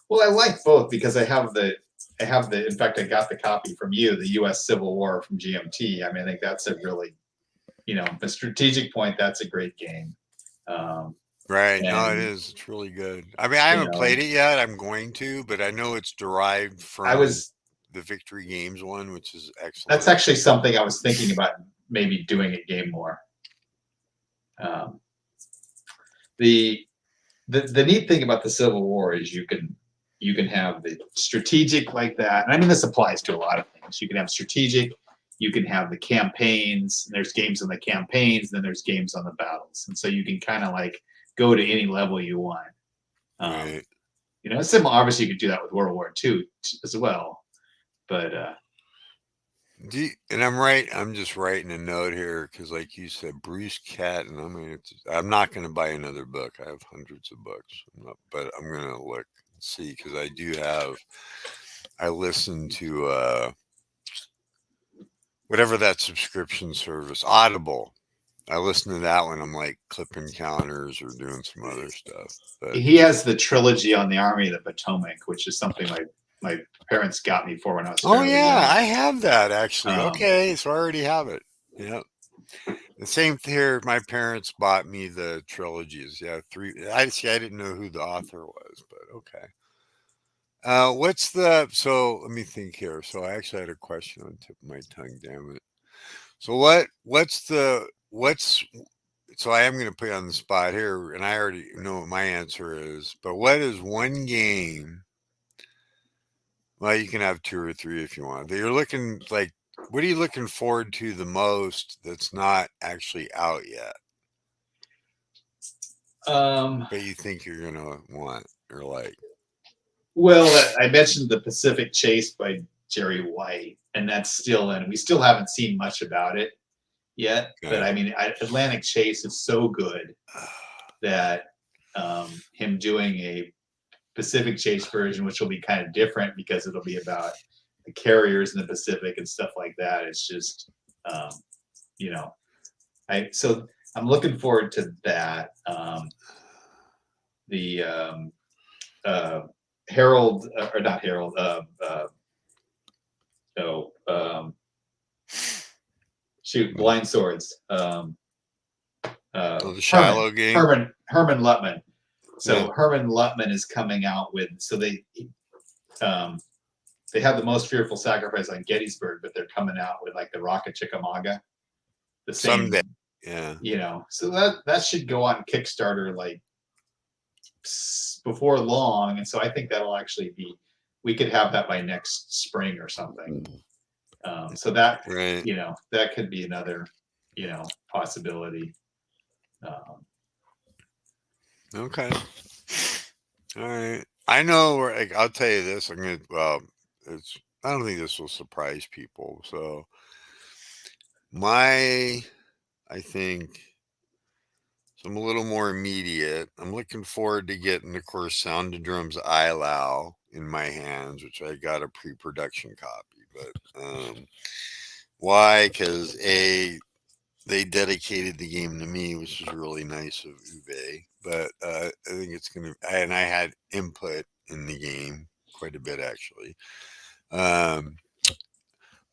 well, I like both because in fact I got the copy from you, the US Civil War from GMT. I mean, I think that's a really, the strategic point, that's a great game. Um, Right. No, it and is. It's really good. I mean, I you haven't know, and played it yet. I'm going to, but I know it's derived I from was the Victory Games one, which is that's excellent. actually something I was thinking about maybe doing at Game More. Um, the the neat thing about the Civil War is you can have the strategic like that. And I mean, this applies to a lot of things. You can have strategic, you can have the campaigns, and there's games on the campaigns, and then there's games on the battles. And so you can kind of like go to any level you want. Um, Right. similar, obviously you could do that with World War II as well. But And I'm just writing a note here because, like you said, Bruce Catton. I'm not going to buy another book. I have hundreds of books, but I'm going to look and see because I do have. I listen to whatever that subscription service, Audible. I listen to that when I'm like clipping counters or doing some other stuff. But he has the trilogy on the Army of the Potomac, which is something my parents got me for when I was oh fairly yeah, young. I have that actually. Um, Okay, so I already have it. Yep. The same here. My parents bought me the trilogies. Yeah, three. I see. I didn't know who the author was, but okay. What's the? So let me think here. So I actually had a question on the tip of my tongue. Damn it. So What's the? What's? So I am going to put you on the spot here, and I already know what my answer is. But what is one game? Well, you can have two or three if you want. That you're looking like. What are you looking forward to the most? That's not actually out yet. um, But you think you're gonna want or like. Well, I mentioned the Pacific Chase by Jerry White, and that's still in. We still haven't seen much about it yet, but Okay. I mean, Atlantic Chase is so good that him doing a Pacific Chase version, which will be kind of different because it'll be about the carriers in the Pacific and stuff like that. It's just, um, you know, so I'm looking forward to that. The uh, Harold, or not Harold, no, shoot, Blind Swords. Oh, the Herman, Shiloh game. Herman Lutman. Yeah. So Herman Lutman is coming out with. So um, they have the most fearful sacrifice on Gettysburg, but they're coming out with like the Rock of Chickamauga, the same Someday. Yeah. So that should go on Kickstarter like before long, and so I think that'll actually be we could have that by next spring or something. So that Right. that could be another possibility. Um, Okay. All right. I know where, like, I'll tell you this. Well, it's, I don't think this will surprise people. So, my, I think, so I'm a little more immediate. I'm looking forward to getting, of course, Sound of Drums ILAO in my hands, which I got a pre production copy. But why? Because they dedicated the game to me, which is really nice of Ube. But I think it's gonna, and I had input in the game quite a bit actually. Um,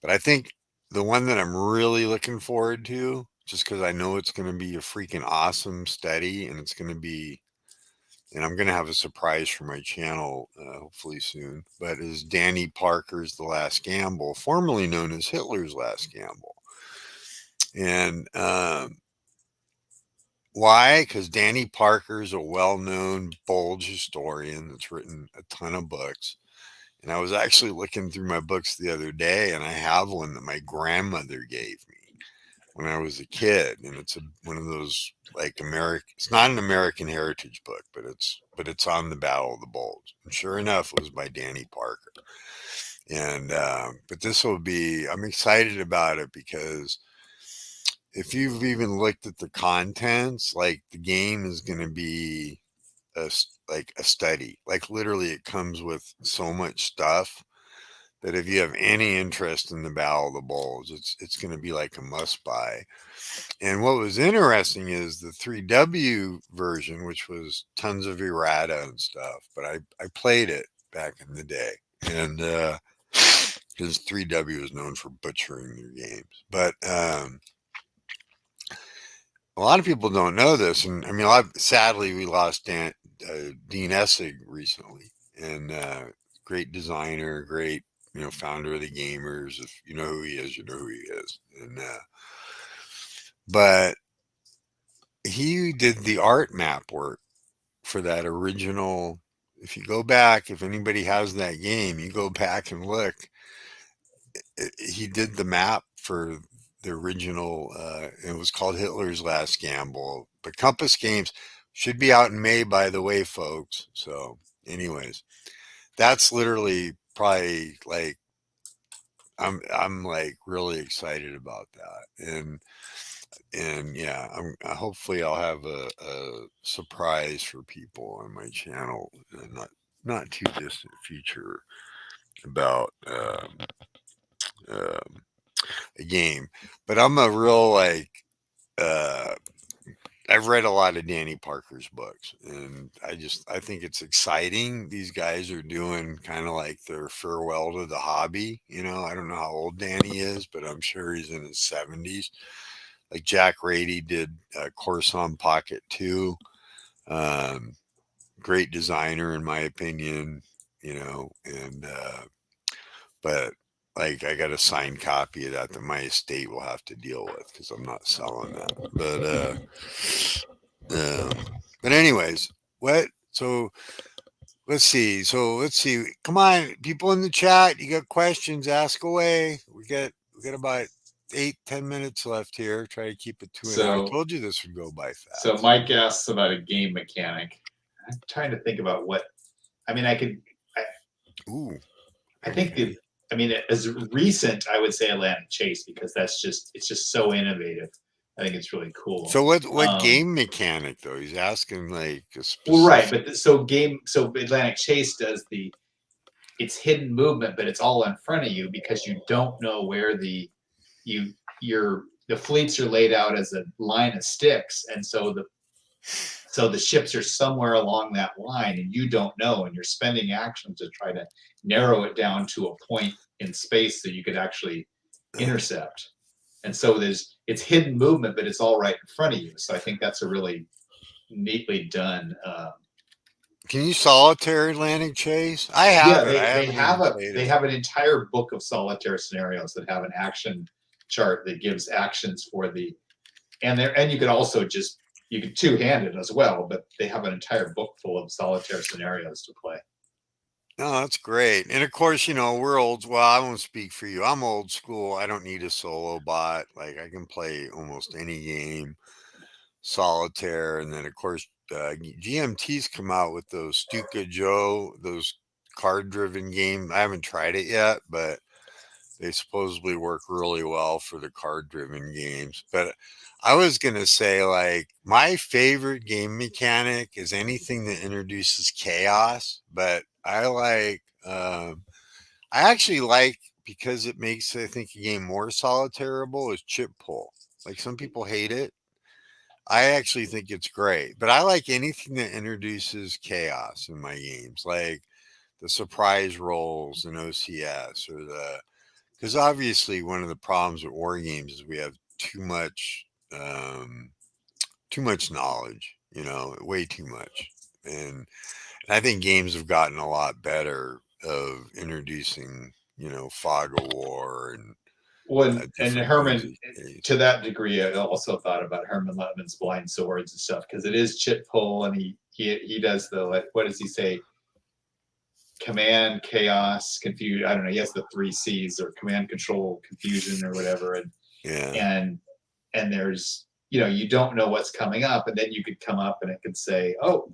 but I think the one that I'm really looking forward to, just because I know it's going to be a freaking awesome study, and it's going to be, and I'm going to have a surprise for my channel hopefully soon. But is Danny Parker's The Last Gamble, formerly known as Hitler's Last Gamble, and why? Because Danny Parker is a well known Bulge historian that's written a ton of books. And I was actually looking through my books the other day, and I have one that my grandmother gave me when I was a kid. And it's one of those like American, it's not an American heritage book, but it's on the Battle of the Bulge. And sure enough, it was by Danny Parker. And, but this will be, I'm excited about it because if you've even looked at the contents, like the game is going to be like a study. Like literally, it comes with so much stuff that if you have any interest in the Battle of the Bulge, it's going to be like a must buy. And what was interesting is the 3W version, which was tons of errata and stuff. But I played it back in the day, and because 3W is known for butchering their games, but a lot of people don't know this, and I mean, sadly, we lost Dean Essig recently, and great designer, great founder of the Gamers. If you know who he is, you know who he is. And but he did the art map work for that original. If you go back, if anybody has that game, you go back and look. He did the map for the original. It was called Hitler's Last Gamble. But Compass Games should be out in May, by the way, folks. So, anyways, that's literally probably like I'm like really excited about that, and yeah, hopefully I'll have a surprise for people on my channel, not too distant future about um, a game. But I'm a real like uh, I've read a lot of Danny Parker's books, and I think it's exciting. These guys are doing kind of like their farewell to the hobby. I don't know how old Danny is, but I'm sure he's in his 70s. Like Jack Rady did Corson Pocket 2. Um, Great designer in my opinion, and but like I got a signed copy of that my estate will have to deal with because I'm not selling that. Um, but anyways, what? So let's see. Come on, people in the chat, you got questions? Ask away. We got about 8-10 minutes left here. Try to keep it 2 and a half. I so told you this would go by so fast. Mike asks about a game mechanic. I'm trying to think about what. I mean, I, Ooh. I think Okay. I mean, as recent, I would say Atlantic Chase because it's just so innovative. I think it's really cool. So what Um, game mechanic though? He's asking like a well, right, specific. but so Atlantic Chase does it's hidden movement, but it's all in front of you because you don't know where you the fleets are laid out as a line of sticks, and so the ships are somewhere along that line, and you don't know, and you're spending action to try to narrow it down to a point in space that you could actually intercept. And so it's hidden movement, but it's all right in front of you. So I think that's a really neatly done. Can you solitaire Atlantic Chase? I Yeah, have it. I haven't even played they it. have an entire book of solitaire scenarios that have an action chart that gives actions for and you could also just you could two-hand it as well, but they have an entire book full of solitaire scenarios to play. No, that's great. And of course, we're old. Well, I won't speak for you. I'm old school. I don't need a solo bot. Like I can play almost any game, solitaire, and then of course, GMT's come out with those Stuka Joe, those card-driven game. I haven't tried it yet, but they supposedly work really well for the card-driven games. But I was gonna say, like, my favorite game mechanic is anything that introduces chaos. But I actually like because it makes I think a game more solitairable is chip pull. Like some people hate it. I actually think it's great, but I like anything that introduces chaos in my games, like the surprise rolls in OCS or the because obviously one of the problems with war games is we have um, too much knowledge, way too much, and I think games have gotten a lot better of introducing, fog of war and And different kinds Herman, of case. to that degree, I also thought about Herman Levin's blind swords and stuff because it is chip pull, and he does the like, what does he say? Command, chaos, confuse. I don't know. He has the three C's or command, control, confusion, or whatever, Yeah, and and there's you don't know what's coming up, and then you could come up and it could say, oh,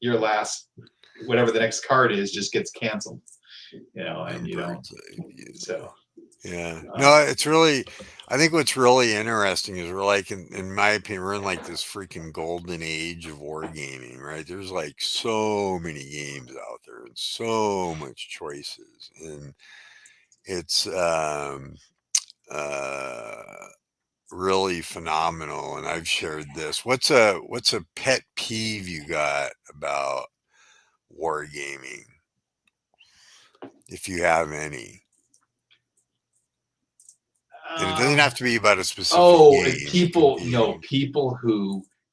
your last whatever the next card is just gets canceled, and and you don't. bird's eye view. So Yeah. uh, No, it's really I think what's really interesting is we're like in my opinion, we're in like this freaking golden age of wargaming, right? There's like so many games out there and so much choices. And it's uh really phenomenal. And I've shared this. What's a pet peeve you got about wargaming, if you have any? And it doesn't um, have to be about a specific oh, game. It could people, no, be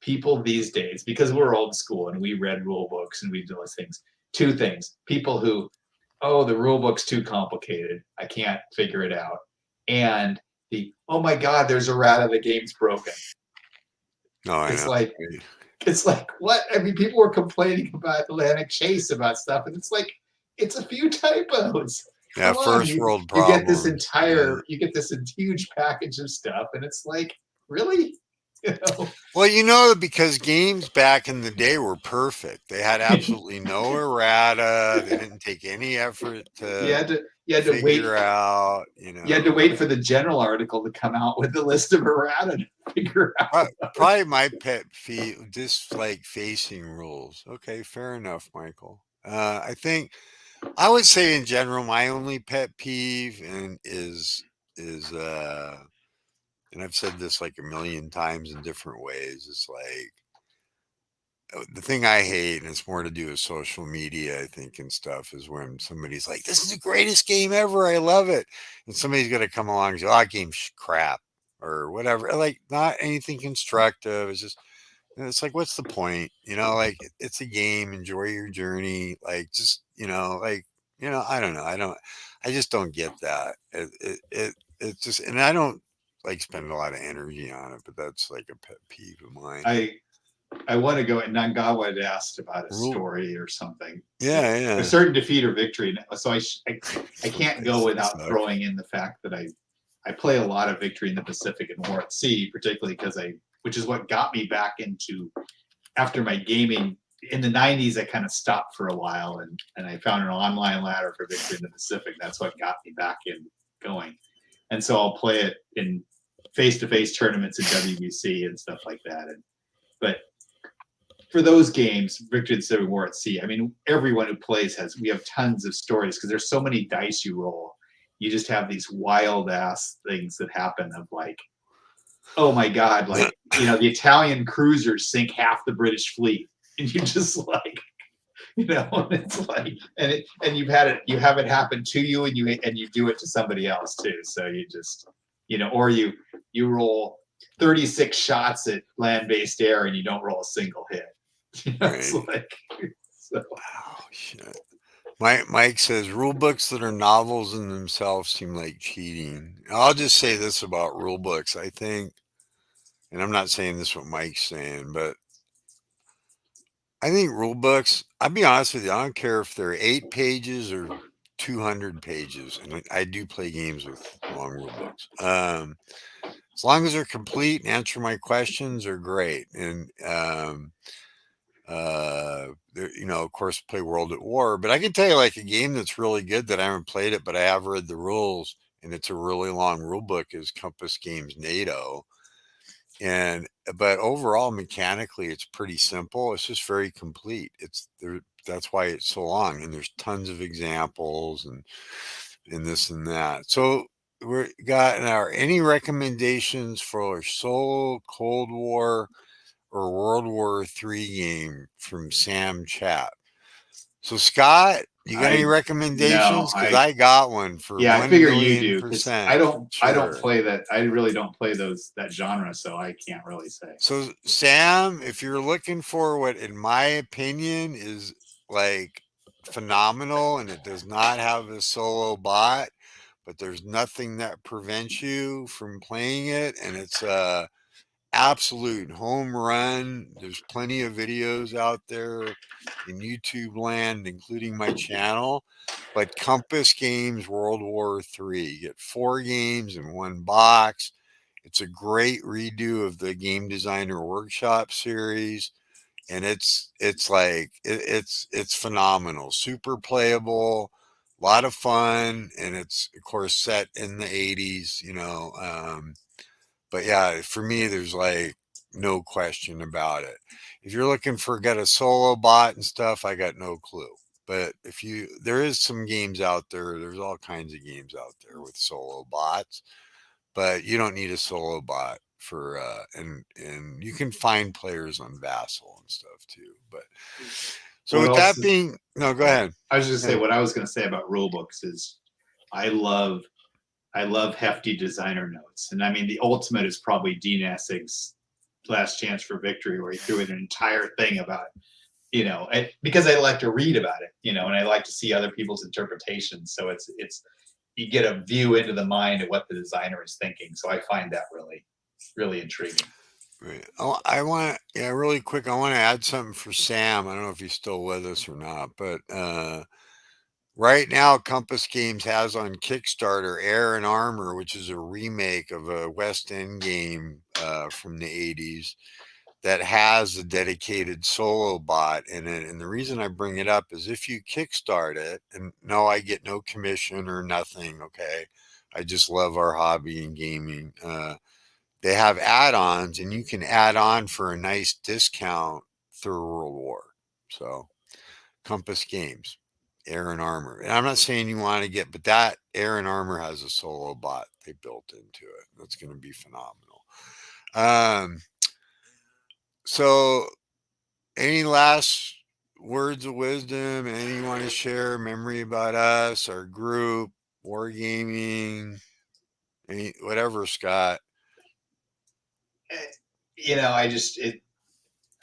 people these days, because we're old school and we read rule books and we do those things. Two things: people who, oh, the rule book's too complicated, I can't figure it out, and the, oh my God, there's a rat, the game's broken. no, I It's know. like it's like what? I mean, people were complaining about Atlantic Chase about stuff, and it's like it's a few typos. Yeah, Come on, first world you get this problems. Yeah. entire you get this huge package of stuff, and it's like really, you know. Well, because games back in the day were perfect. They had absolutely no errata. They didn't take any effort you to had to you had to wait figure out, you had to wait for the general article to come out with the list of errata to figure out. Probably my pet peeve, dislike facing rules. Okay, fair enough, Michael. I think I would say in general, my only pet peeve is and I've said this like a million times in different ways. It's like the thing I hate, and it's more to do with social media, I think, and stuff, is when somebody's like, "This is the greatest game ever. I love it," and somebody's gonna come along and say, "Oh, that game's crap," or whatever. Like, not anything constructive. It's just, it's like, what's the point? Like it's a game. Enjoy your journey. Like, just I don't know. I just don't get that. It's just, and I don't like spend a lot of energy on it, but that's like a pet peeve of mine. I I want to go. And Nangawa had asked about a Rule, story or something. yeah, A yeah. certain defeat or victory. So I can't go They without suck. throwing in the fact that I play a lot of Victory in the Pacific and War at Sea, particularly because which is what got me back into after my gaming in the 90s. I kind of stopped for a while, and I found an online ladder for Victory in the Pacific. That's what got me back in going. And so I'll play it in face-to-face tournaments in WBC and stuff like that. But for those games, Victory in the Pacific, War at Sea, I mean, everyone who plays we have tons of stories because there's so many dice you roll. You just have these wild ass things that happen of like, oh my God, like, the Italian cruisers sink half the British fleet. And you just like, it's like, and you have it happen to you, and you do it to somebody else too. So you just, or you roll 36 shots at land-based air and you don't roll a single hit. It's Right. like, so. Oh shit. Mike says rule books that are novels in themselves seem like cheating. I'll just say this about rule books. I think and I'm not saying this what Mike's saying, but I think rule books, I'll be honest with you, I don't care if they're 8 pages or 200 pages. And I do play games with long rule books. As long as they're complete and answer my questions are great. And, of course, play World at War. But I can tell you, like, a game that's really good that I haven't played it, but I have read the rules, and it's a really long rule book is Compass Games NATO. And but overall, mechanically, it's pretty simple. It's just very complete. It's there. That's why it's so long, and there's tons of examples and this and that. So we got now. Any recommendations for a solo Cold War or World War III game from Sam Chat? So Scott, you got any I no, recommendations? Because I I got one for yeah, I one figure you million do because percent I don't sure. play that. I really don't play that genre, so I can't really say. So, Sam, if you're looking for what, in my opinion, is like phenomenal and it does not have a solo bot, but there's nothing that prevents you from playing it, and it's a absolute home run. There's plenty of videos out there in YouTube land, including my channel. But Compass Games World War III. You get 4 games in one box. It's a great redo of the Game Designer Workshop series, and it's phenomenal, super playable, a lot of fun, and it's of course set in the 80s. But yeah, for me, there's like no question about it. If you're looking for get a solo bot and stuff, I got no clue. But there is some games out there. There's all kinds of games out there with solo bots, but you don't need a solo bot for and you can find players on Vassal and stuff too. But so What with else that is being, no, go yeah? ahead. I was just Go gonna say ahead. what I was gonna say about rule books is I love I love hefty designer notes, and I mean the ultimate is probably Dean Essig's Last Chance for Victory, where he threw in an entire thing about because I like to read about it, and I like to see other people's interpretations. So it's you get a view into the mind of what the designer is thinking. So I find that really intriguing. Right. Oh, I want to, yeah, really quick. I want to add something for Sam. I don't know if he's still with us or not, but right now, Compass Games has on Kickstarter Air and Armor, which is a remake of a West End game from the 80s that has a dedicated solo bot in it. And the reason I bring it up is if you kickstart it, and no, I get no commission or nothing, okay? I just love our hobby and gaming. They have add-ons, and you can add on for a nice discount through World War. So Compass Games, Air and Armor. And I'm not saying you want to get, but that Air and Armor has a solo bot they built into it. That's going to be phenomenal. Um, so any last words of wisdom? Anything you want to share? Memory about us, our group, wargaming, whatever, Scott. I just it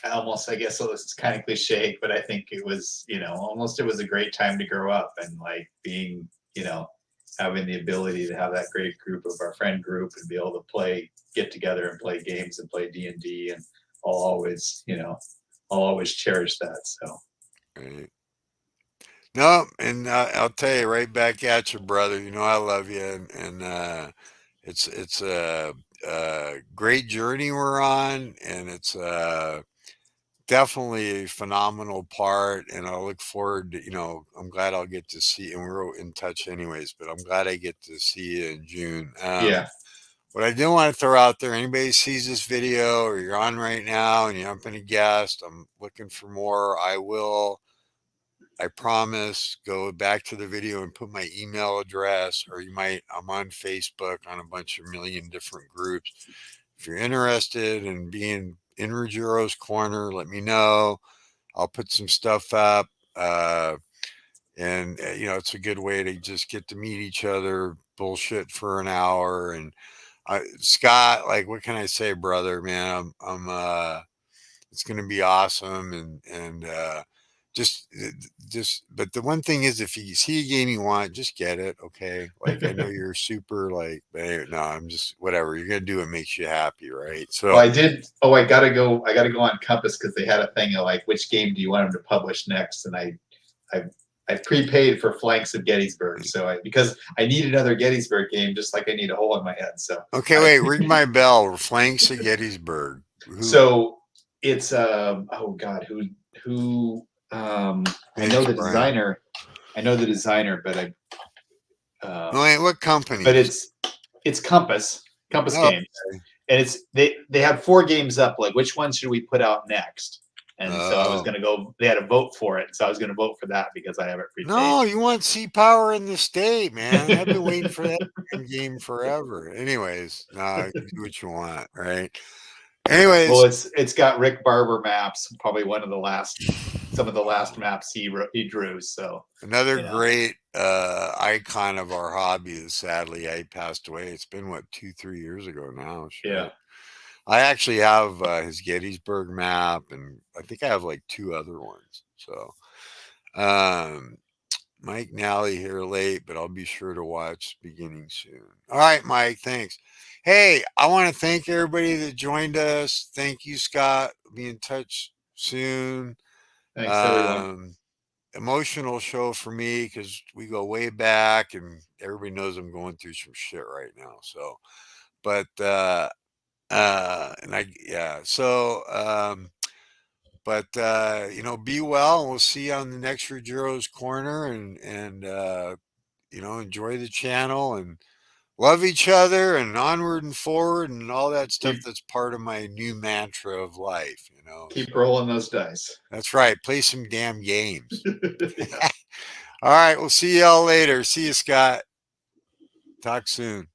almost I guess it's kind of cliche, but I think it was almost it was a great time to grow up and like being having the ability to have that great group of our friend group and be able to get together and play games and play D&D and I'll always I'll always cherish that. So Right. No, and I'll tell you right back at you, brother. You know I love you, and it's a great journey we're on, and it's definitely a phenomenal part. And I look forward to, I'm glad I'll get to see, and we're in touch anyways. But I'm glad I get to see you in June. yeah, What I do want to throw out there, anybody sees this video or you're on right now and you haven't been a guest, I'm looking for more. I promise, go back to the video and put my email address, or I'm on Facebook on a bunch of million different groups. If you're interested in being in Ruggiero's Corner, let me know. I'll put some stuff up. And, it's a good way to just get to meet each other, bullshit for an hour. And Scott, like, what can I say, brother, man? It's going to be awesome. And just but the one thing is, if you see a game you want, just get it. Okay, like, I know you're super like, no, I'm just whatever you're gonna do, it makes you happy, right? Well, So I did. Oh, I gotta go. I gotta go on Compass because they had a thing of like, which game do you want them to publish next? And I, I prepaid for Flanks of Gettysburg, so because I need another Gettysburg game, just like I need a hole in my head. So okay, I, wait, ring my bell. Flanks of Gettysburg. Who so it's oh God, who I know makes the Brian? designer. I know the designer, No, um, wait, what but companies? it's Compass Oh, Games, and it's they had 4 games up. Like, which one should we put out next? And so I was oh. gonna go. They had a vote for it, so I was gonna vote for that because I have it prepaid. No, you want Sea Power in the state, man. I've been waiting for that damn game forever. Anyways, nah, you do what you want, right? Well, Anyways, it's got Rick Barber maps, probably one of the last, some of the last maps he drew. So another you know, great icon of our hobby is sadly I passed away. It's been what 2, 3 years ago now. yeah. Shit. I actually have his Gettysburg map, and I think I have like 2 other ones. So, um, Mike Nally here late, but I'll be sure to watch beginning soon. All right, Mike, thanks. Hey, I want to thank everybody that joined us. Thank you, Scott. Be in touch soon. Thanks everyone. Um, Emotional show for me because we go way back, and everybody knows I'm going through some shit right now. So, but and I yeah, so be well, and we'll see you on the next Ruggiero's Corner, and enjoy the channel and love each other and onward and forward and all that stuff Keep that's part of my new mantra of life. keep So rolling those dice. that's right. Play some damn games. Yeah. All right. We'll see y'all later. See you, Scott. Talk soon.